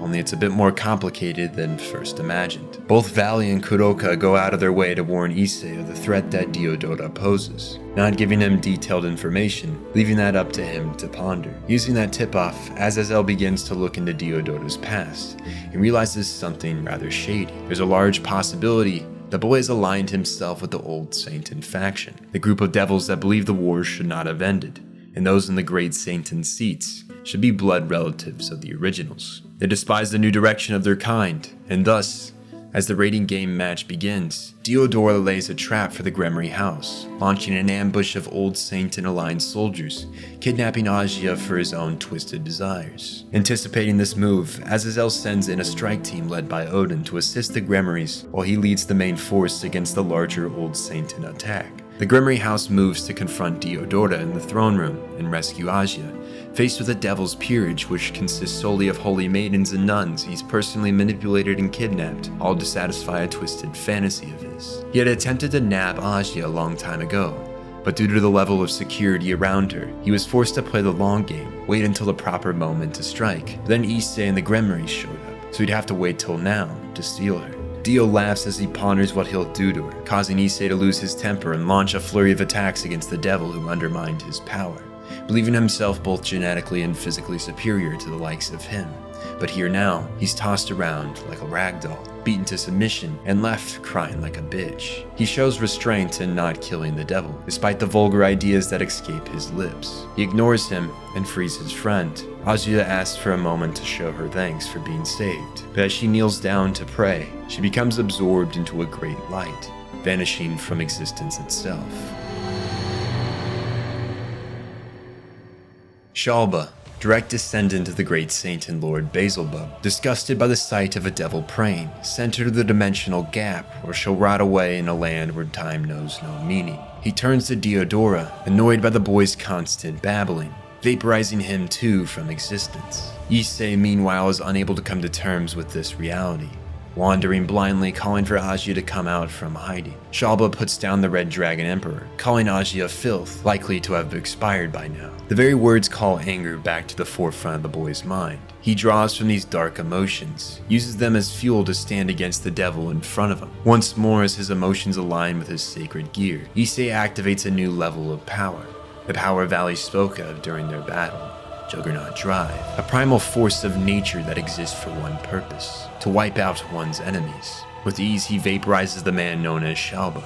S1: only it's a bit more complicated than first imagined. Both Valley and Kuroka go out of their way to warn Issei of the threat that Diodora poses, not giving him detailed information, leaving that up to him to ponder. Using that tip-off, Azazel begins to look into Diodora's past and realizes something rather shady. There's a large possibility the boy has aligned himself with the Old Satan faction, the group of devils that believe the war should not have ended, and those in the great Satan seats should be blood relatives of the originals. They despise the new direction of their kind, and thus, as the raiding game match begins, Diodora lays a trap for the Gremory house, launching an ambush of Old Satan-aligned soldiers, kidnapping Asia for his own twisted desires. Anticipating this move, Azazel sends in a strike team led by Odin to assist the Gremorys while he leads the main force against the larger Old Satan attack. The Grimoire House moves to confront Diodora in the throne room and rescue Asia, faced with a devil's peerage which consists solely of holy maidens and nuns he's personally manipulated and kidnapped, all to satisfy a twisted fantasy of his. He had attempted to nab Asia a long time ago, but due to the level of security around her, he was forced to play the long game, wait until the proper moment to strike. But then Issei and the Grimoire showed up, so he'd have to wait till now to steal her. Dio laughs as he ponders what he'll do to her, causing Issei to lose his temper and launch a flurry of attacks against the devil who undermined his power, believing himself both genetically and physically superior to the likes of him. But here now, he's tossed around like a ragdoll, beaten to submission, and left crying like a bitch. He shows restraint in not killing the devil, despite the vulgar ideas that escape his lips. He ignores him and frees his friend. Azuya asks for a moment to show her thanks for being saved, but as she kneels down to pray, she becomes absorbed into a great light, vanishing from existence itself. Shalba, direct descendant of the great saint and lord Beelzebub, disgusted by the sight of a devil praying, sent her to the dimensional gap where she'll rot away in a land where time knows no meaning. He turns to Diodora, annoyed by the boy's constant babbling, vaporizing him too from existence. Issei meanwhile is unable to come to terms with this reality, wandering blindly, calling for Agia to come out from hiding. Shalba puts down the Red Dragon Emperor, calling Agia filth, likely to have expired by now. The very words call anger back to the forefront of the boy's mind. He draws from these dark emotions, uses them as fuel to stand against the devil in front of him. Once more, as his emotions align with his sacred gear, Issei activates a new level of power, the power Valley spoke of during their battle. Juggernaut Drive, a primal force of nature that exists for one purpose, to wipe out one's enemies. With ease he vaporizes the man known as Shalba,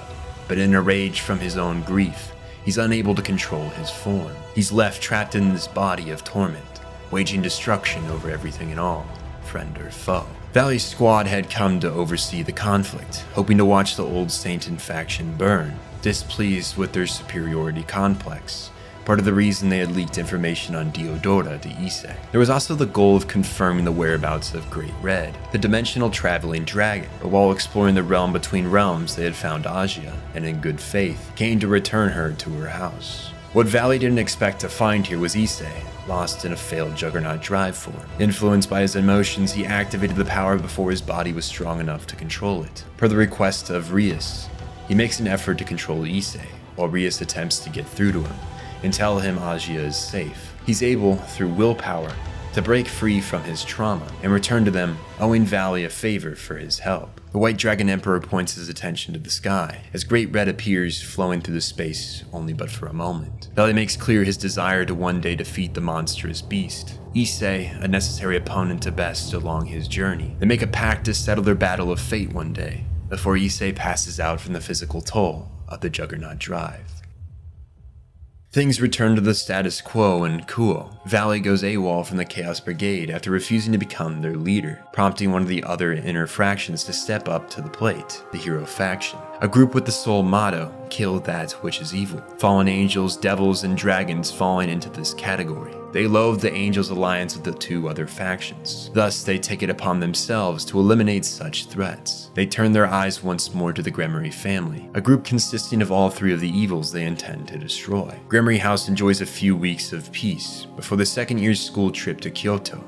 S1: but in a rage from his own grief, he's unable to control his form. He's left trapped in this body of torment, waging destruction over everything and all, friend or foe. Valley's squad had come to oversee the conflict, hoping to watch the old Saint and faction burn, displeased with their superiority complex, part of the reason they had leaked information on Diodora to Issei. There was also the goal of confirming the whereabouts of Great Red, the dimensional traveling dragon, but while exploring the realm between realms they had found Agia, and in good faith, came to return her to her house. What Valley didn't expect to find here was Issei, lost in a failed Juggernaut Drive form. Influenced by his emotions, he activated the power before his body was strong enough to control it. Per the request of Rias, he makes an effort to control Issei, while Rias attempts to get through to him and tell him Agia is safe. He's able, through willpower, to break free from his trauma and return to them, owing Valley a favor for his help. The White Dragon Emperor points his attention to the sky, as Great Red appears flowing through the space only but for a moment. Valley makes clear his desire to one day defeat the monstrous beast. Issei, a necessary opponent to best along his journey. They make a pact to settle their battle of fate one day, before Issei passes out from the physical toll of the Juggernaut Drive. Things return to the status quo in Kuo. Valley goes AWOL from the Chaos Brigade after refusing to become their leader, prompting one of the other inner fractions to step up to the plate, the Hero Faction. A group with the sole motto, kill that which is evil. Fallen angels, devils, and dragons falling into this category. They loathe the Angels' alliance with the two other factions. Thus, they take it upon themselves to eliminate such threats. They turn their eyes once more to the Grimoire family, a group consisting of all three of the evils they intend to destroy. Grimoire House enjoys a few weeks of peace before the second year's school trip to Kyoto,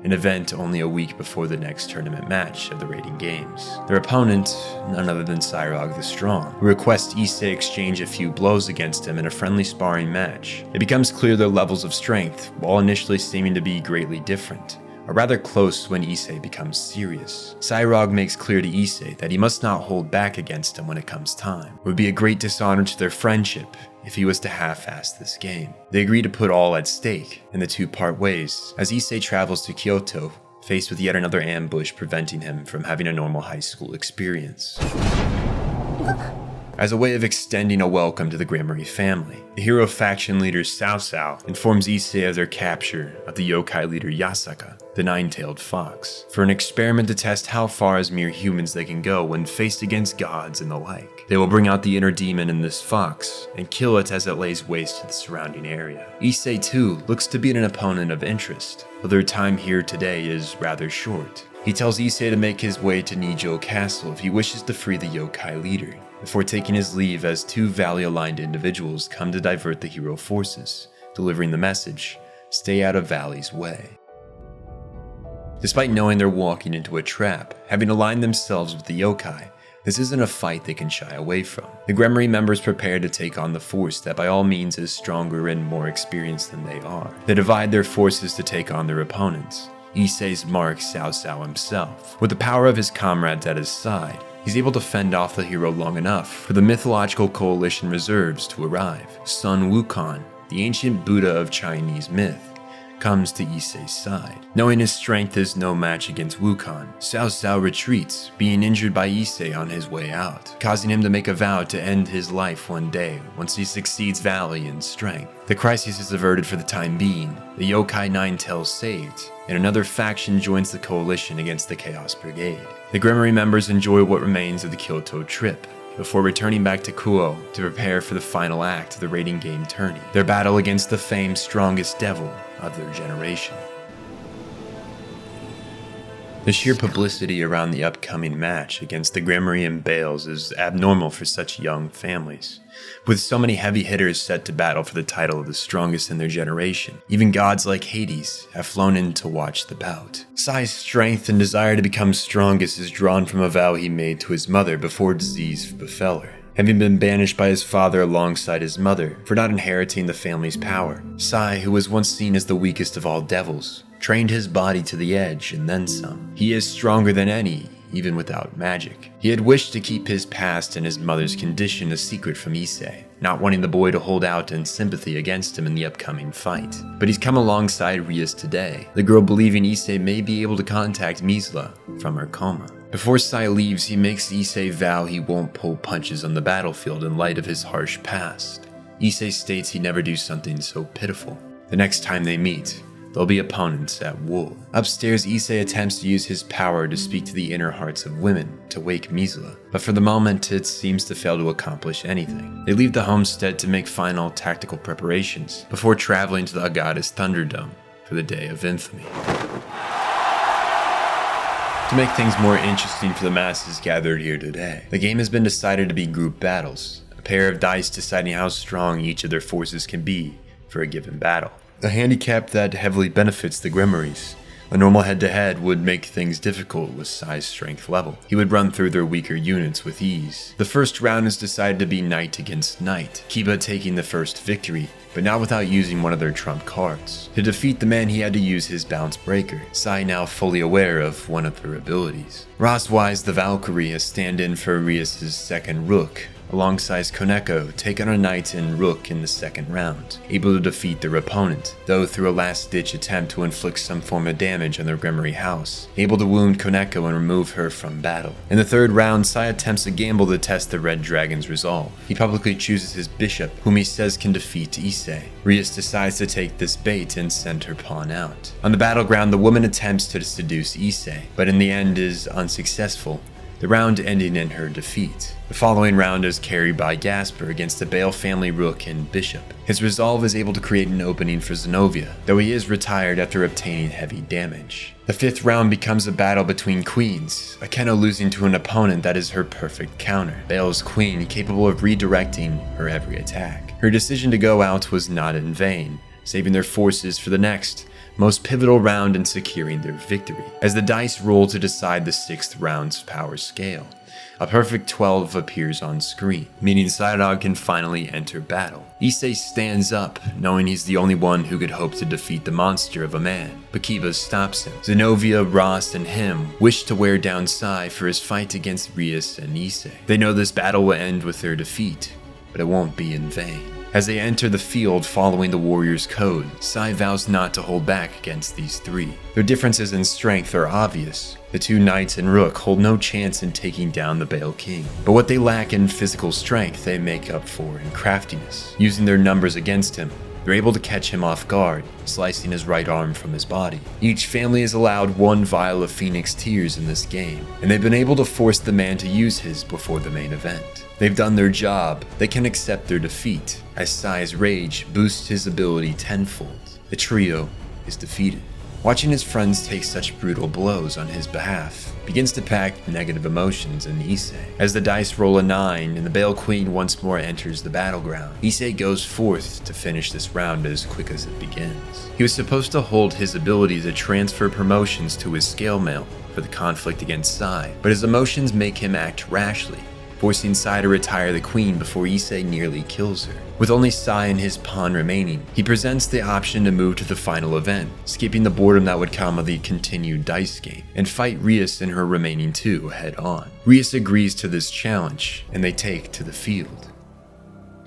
S1: an event only a week before the next tournament match of the raiding games. Their opponent, none other than Sairoarg the Strong, who requests Issei exchange a few blows against him in a friendly sparring match. It becomes clear their levels of strength, while initially seeming to be greatly different, are rather close when Issei becomes serious. Sairoarg makes clear to Issei that he must not hold back against him when it comes time. It would be a great dishonor to their friendship if he was to half-ass this game. They agree to put all at stake, and the two part ways, as Issei travels to Kyoto, faced with yet another ambush preventing him from having a normal high school experience. As a way of extending a welcome to the Grimoire family, the Hero Faction leader Sao informs Issei of their capture of the yokai leader Yasaka, the nine-tailed fox, for an experiment to test how far as mere humans they can go when faced against gods and the like. They will bring out the inner demon in this fox and kill it as it lays waste to the surrounding area. Issei too looks to be an opponent of interest, though their time here today is rather short. He tells Issei to make his way to Nijo Castle if he wishes to free the yokai leader. before taking his leave as two valley-aligned individuals come to divert the hero forces, delivering the message, "Stay out of Valley's way." Despite knowing they're walking into a trap, having aligned themselves with the yokai, this isn't a fight they can shy away from. The Gremory members prepare to take on the force that by all means is stronger and more experienced than they are. They divide their forces to take on their opponents. Issei's mark Cao Cao himself. With the power of his comrades at his side, he's able to fend off the hero long enough for the mythological coalition reserves to arrive. Sun Wukong, the ancient Buddha of Chinese myth, comes to Issei's side. Knowing his strength is no match against Wukong, Cao Cao retreats, being injured by Issei on his way out, causing him to make a vow to end his life one day once he succeeds Valley in strength. The crisis is averted for the time being, the Yokai Nine-Tails saved, and another faction joins the coalition against the Chaos Brigade. The Gremory members enjoy what remains of the Kyoto trip, before returning back to Kuo to prepare for the final act of the raiding game tourney, their battle against the famed strongest devil of their generation. The sheer publicity around the upcoming match against the Gremory and Bales is abnormal for such young families. With so many heavy hitters set to battle for the title of the strongest in their generation, even gods like Hades have flown in to watch the bout. Sai's strength and desire to become strongest is drawn from a vow he made to his mother before disease befell her. Having been banished by his father alongside his mother for not inheriting the family's power, Sai, who was once seen as the weakest of all devils, trained his body to the edge and then some. He is stronger than any, even without magic. He had wished to keep his past and his mother's condition a secret from Issei, not wanting the boy to hold out in sympathy against him in the upcoming fight. But he's come alongside Rias today, the girl believing Issei may be able to contact Misla from her coma. Before Sai leaves, he makes Issei vow he won't pull punches on the battlefield in light of his harsh past. Issei states he'd never do something so pitiful. The next time they meet, they'll be opponents at war. Upstairs, Issei attempts to use his power to speak to the inner hearts of women to wake Misla, but for the moment it seems to fail to accomplish anything. They leave the homestead to make final tactical preparations before traveling to the Agata's Thunderdome for the Day of Infamy. To make things more interesting for the masses gathered here today, the game has been decided to be group battles, a pair of dice deciding how strong each of their forces can be for a given battle. A handicap that heavily benefits the Gremories. A normal head-to-head would make things difficult with Sai's strength level. He would run through their weaker units with ease. The first round is decided to be knight against knight, Kiba taking the first victory, but not without using one of their trump cards. To defeat the man, he had to use his bounce breaker, Sai now fully aware of one of their abilities. Ross-wise, the Valkyrie has stand-in for Rias' second rook, alongside Koneko take on a knight and rook in the second round, able to defeat their opponent, though through a last-ditch attempt to inflict some form of damage on their Gremory house, able to wound Koneko and remove her from battle. In the third round, Sai attempts a gamble to test the Red Dragon's resolve. He publicly chooses his bishop, whom he says can defeat Issei. Rias decides to take this bait and send her pawn out. On the battleground, the woman attempts to seduce Issei, but in the end is unsuccessful, the round ending in her defeat. The following round is carried by Gasper against the Bale family rook and bishop. His resolve is able to create an opening for Zenobia, though he is retired after obtaining heavy damage. The fifth round becomes a battle between queens, Akeno losing to an opponent that is her perfect counter, Bale's queen capable of redirecting her every attack. Her decision to go out was not in vain, saving their forces for the next, most pivotal round in securing their victory. As the dice roll to decide the sixth round's power scale, a perfect 12 appears on screen, meaning Sairoarg can finally enter battle. Issei stands up, knowing he's the only one who could hope to defeat the monster of a man, but Kiba stops him. Zenobia, Ross, and him wish to wear down Sai for his fight against Rias and Issei. They know this battle will end with their defeat, but it won't be in vain. As they enter the field following the warrior's code, Sai vows not to hold back against these three. Their differences in strength are obvious. The two knights and rook hold no chance in taking down the Bale King, but what they lack in physical strength they make up for in craftiness. Using their numbers against him, they're able to catch him off guard, slicing his right arm from his body. Each family is allowed one vial of Phoenix Tears in this game, and they've been able to force the man to use his before the main event. They've done their job, they can accept their defeat, as Sai's rage boosts his ability tenfold. The trio is defeated. Watching his friends take such brutal blows on his behalf begins to pack negative emotions in Issei. As the dice roll a 9 and the Bale Queen once more enters the battleground, Issei goes forth to finish this round as quick as it begins. He was supposed to hold his ability to transfer promotions to his scale mail for the conflict against Sai, but his emotions make him act rashly, forcing Sai to retire the queen before Issei nearly kills her. With only Sai and his pawn remaining, he presents the option to move to the final event, skipping the boredom that would come of the continued dice game, and fight Rias and her remaining 2 head on. Rias agrees to this challenge, and they take to the field.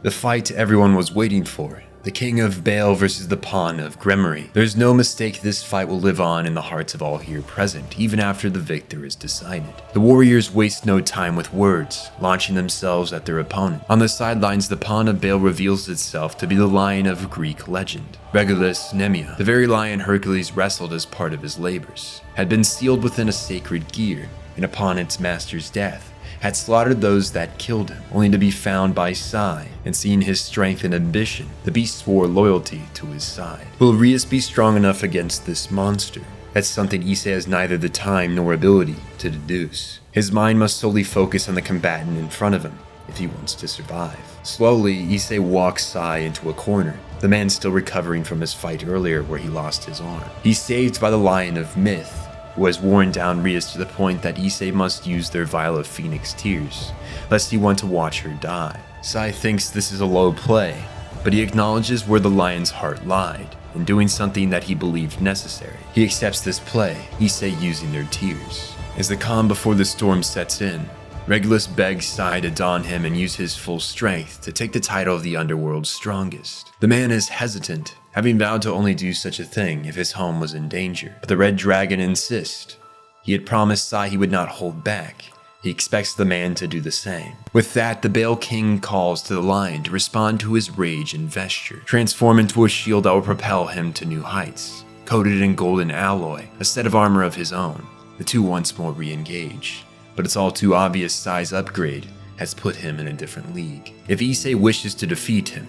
S1: The fight everyone was waiting for. The King of Bale versus the Pawn of Gremory. There's no mistake this fight will live on in the hearts of all here present, even after the victor is decided. The warriors waste no time with words, launching themselves at their opponent. On the sidelines, the Pawn of Bale reveals itself to be the lion of Greek legend. Regulus Nemea, the very lion Hercules wrestled as part of his labors, had been sealed within a sacred gear, and upon its master's death, had slaughtered those that killed him, only to be found by Sai, and seeing his strength and ambition, the beast swore loyalty to his side. Will Rias be strong enough against this monster? That's something Issei has neither the time nor ability to deduce. His mind must solely focus on the combatant in front of him, if he wants to survive. Slowly, Issei walks Sai into a corner, the man still recovering from his fight earlier where he lost his arm. He's saved by the Lion of Myth, who has worn down Rias to the point that Issei must use their vial of phoenix tears, lest he want to watch her die. Sai thinks this is a low play, but he acknowledges where the lion's heart lied, in doing something that he believed necessary. He accepts this play, Issei using their tears. As the calm before the storm sets in, Regulus begs Sai to don him and use his full strength to take the title of the underworld's strongest. The man is hesitant, having vowed to only do such a thing if his home was in danger. But the Red Dragon insists. He had promised Sai he would not hold back. He expects the man to do the same. With that, the Bale King calls to the lion to respond to his rage and vesture, transform into a shield that will propel him to new heights. Coated in golden alloy, a set of armor of his own, the two once more re-engage. But it's all too obvious Sai's upgrade has put him in a different league. If Issei wishes to defeat him,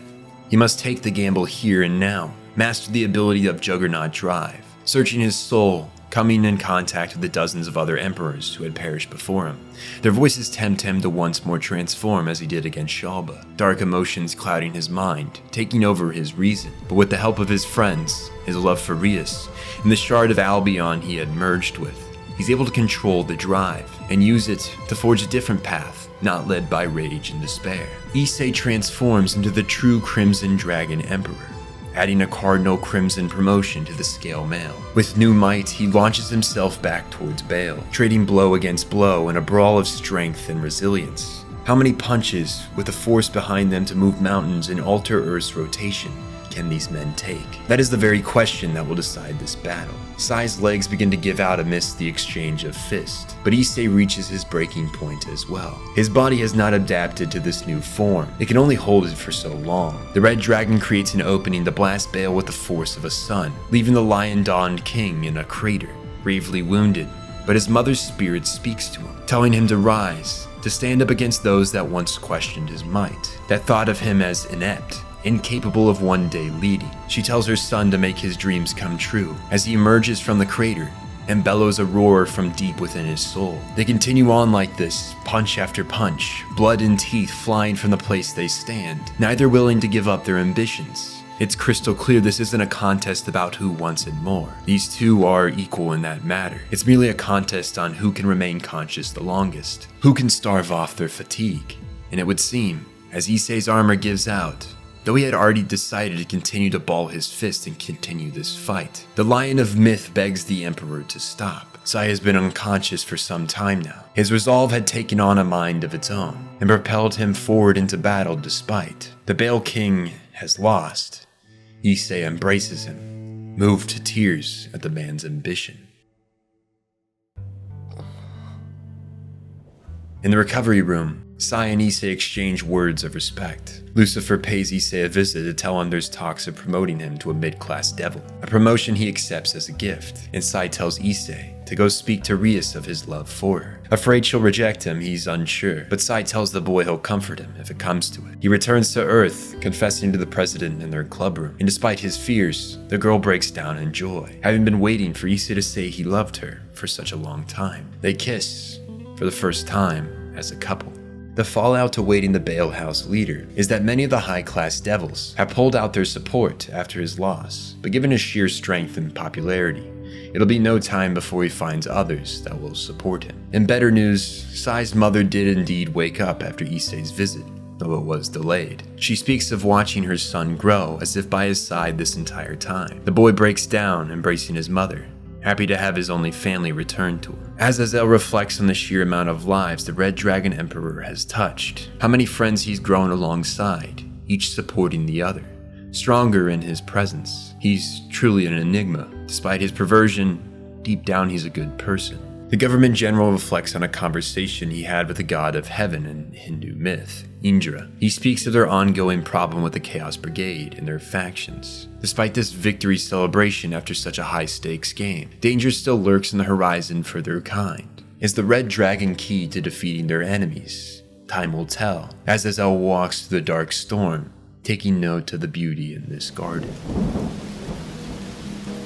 S1: he must take the gamble here and now, master the ability of Juggernaut Drive, searching his soul, coming in contact with the dozens of other emperors who had perished before him. Their voices tempt him to once more transform as he did against Shalba, dark emotions clouding his mind, taking over his reason. But with the help of his friends, his love for Rias, and the shard of Albion he had merged with, he's able to control the drive and use it to forge a different path, not led by rage and despair. Issei transforms into the true Crimson Dragon Emperor, adding a Cardinal Crimson promotion to the scale mail. With new might, he launches himself back towards Bale, trading blow against blow in a brawl of strength and resilience. How many punches, with the force behind them to move mountains and alter Earth's rotation, can these men take? That is the very question that will decide this battle. Sai's legs begin to give out amidst the exchange of fists, but Issei reaches his breaking point as well. His body has not adapted to this new form. It can only hold it for so long. The Red Dragon creates an opening to blast Bale with the force of a sun, leaving the lion-donned king in a crater, gravely wounded. But his mother's spirit speaks to him, telling him to rise, to stand up against those that once questioned his might, that thought of him as inept, incapable of one day leading. She tells her son to make his dreams come true as he emerges from the crater and bellows a roar from deep within his soul. They continue on like this, punch after punch, blood and teeth flying from the place they stand, neither willing to give up their ambitions. It's crystal clear this isn't a contest about who wants it more. These two are equal in that matter. It's merely a contest on who can remain conscious the longest, who can starve off their fatigue. And it would seem, as Issei's armor gives out, though he had already decided to continue to ball his fist and continue this fight, the Lion of Myth begs the Emperor to stop. Sai has been unconscious for some time now. His resolve had taken on a mind of its own and propelled him forward into battle despite. The Bale King has lost. Issei embraces him, moved to tears at the man's ambition. In the recovery room, Sai and Issei exchange words of respect. Lucifer pays Issei a visit to tell him there's talks of promoting him to a mid-class devil, a promotion he accepts as a gift, and Sai tells Issei to go speak to Rias of his love for her. Afraid she'll reject him, he's unsure, but Sai tells the boy he'll comfort him if it comes to it. He returns to Earth, confessing to the president in their clubroom, and despite his fears, the girl breaks down in joy, having been waiting for Issei to say he loved her for such a long time. They kiss, for the first time, as a couple. The fallout awaiting the Bale House leader is that many of the high-class devils have pulled out their support after his loss, but given his sheer strength and popularity, it'll be no time before he finds others that will support him. In better news, Sai's mother did indeed wake up after Issei's visit, though it was delayed. She speaks of watching her son grow as if by his side this entire time. The boy breaks down, embracing his mother, happy to have his only family return to him. As Azazel reflects on the sheer amount of lives the Red Dragon Emperor has touched, how many friends he's grown alongside, each supporting the other, stronger in his presence. He's truly an enigma. Despite his perversion, deep down he's a good person. The government general reflects on a conversation he had with the god of heaven in Hindu myth, Indra. He speaks of their ongoing problem with the Chaos Brigade and their factions. Despite this victory celebration after such a high-stakes game, danger still lurks in the horizon for their kind. Is the Red Dragon key to defeating their enemies? Time will tell, as Azazel walks through the dark storm, taking note of the beauty in this garden.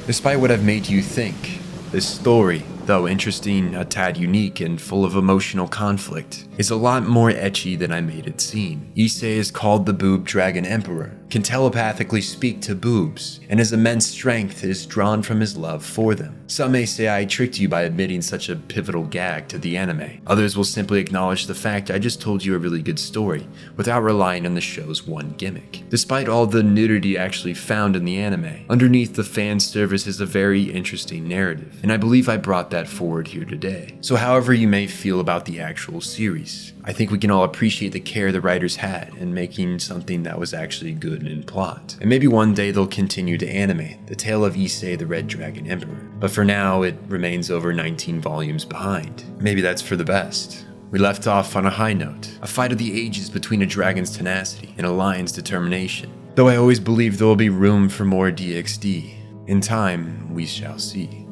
S1: Despite what I've made you think, this story, though interesting, a tad unique, and full of emotional conflict, is a lot more ecchi than I made it seem. Issei is called the Boob Dragon Emperor, can telepathically speak to boobs, and his immense strength is drawn from his love for them. Some may say I tricked you by admitting such a pivotal gag to the anime. Others will simply acknowledge the fact I just told you a really good story, without relying on the show's one gimmick. Despite all the nudity actually found in the anime, underneath the fan service is a very interesting narrative, and I believe I brought that forward here today. So however you may feel about the actual series, I think we can all appreciate the care the writers had in making something that was actually good in plot. And maybe one day they'll continue to animate the tale of Issei the Red Dragon Emperor. But for now, it remains over 19 volumes behind. Maybe that's for the best. We left off on a high note, a fight of the ages between a dragon's tenacity and a lion's determination. Though I always believe there will be room for more DxD. In time, we shall see.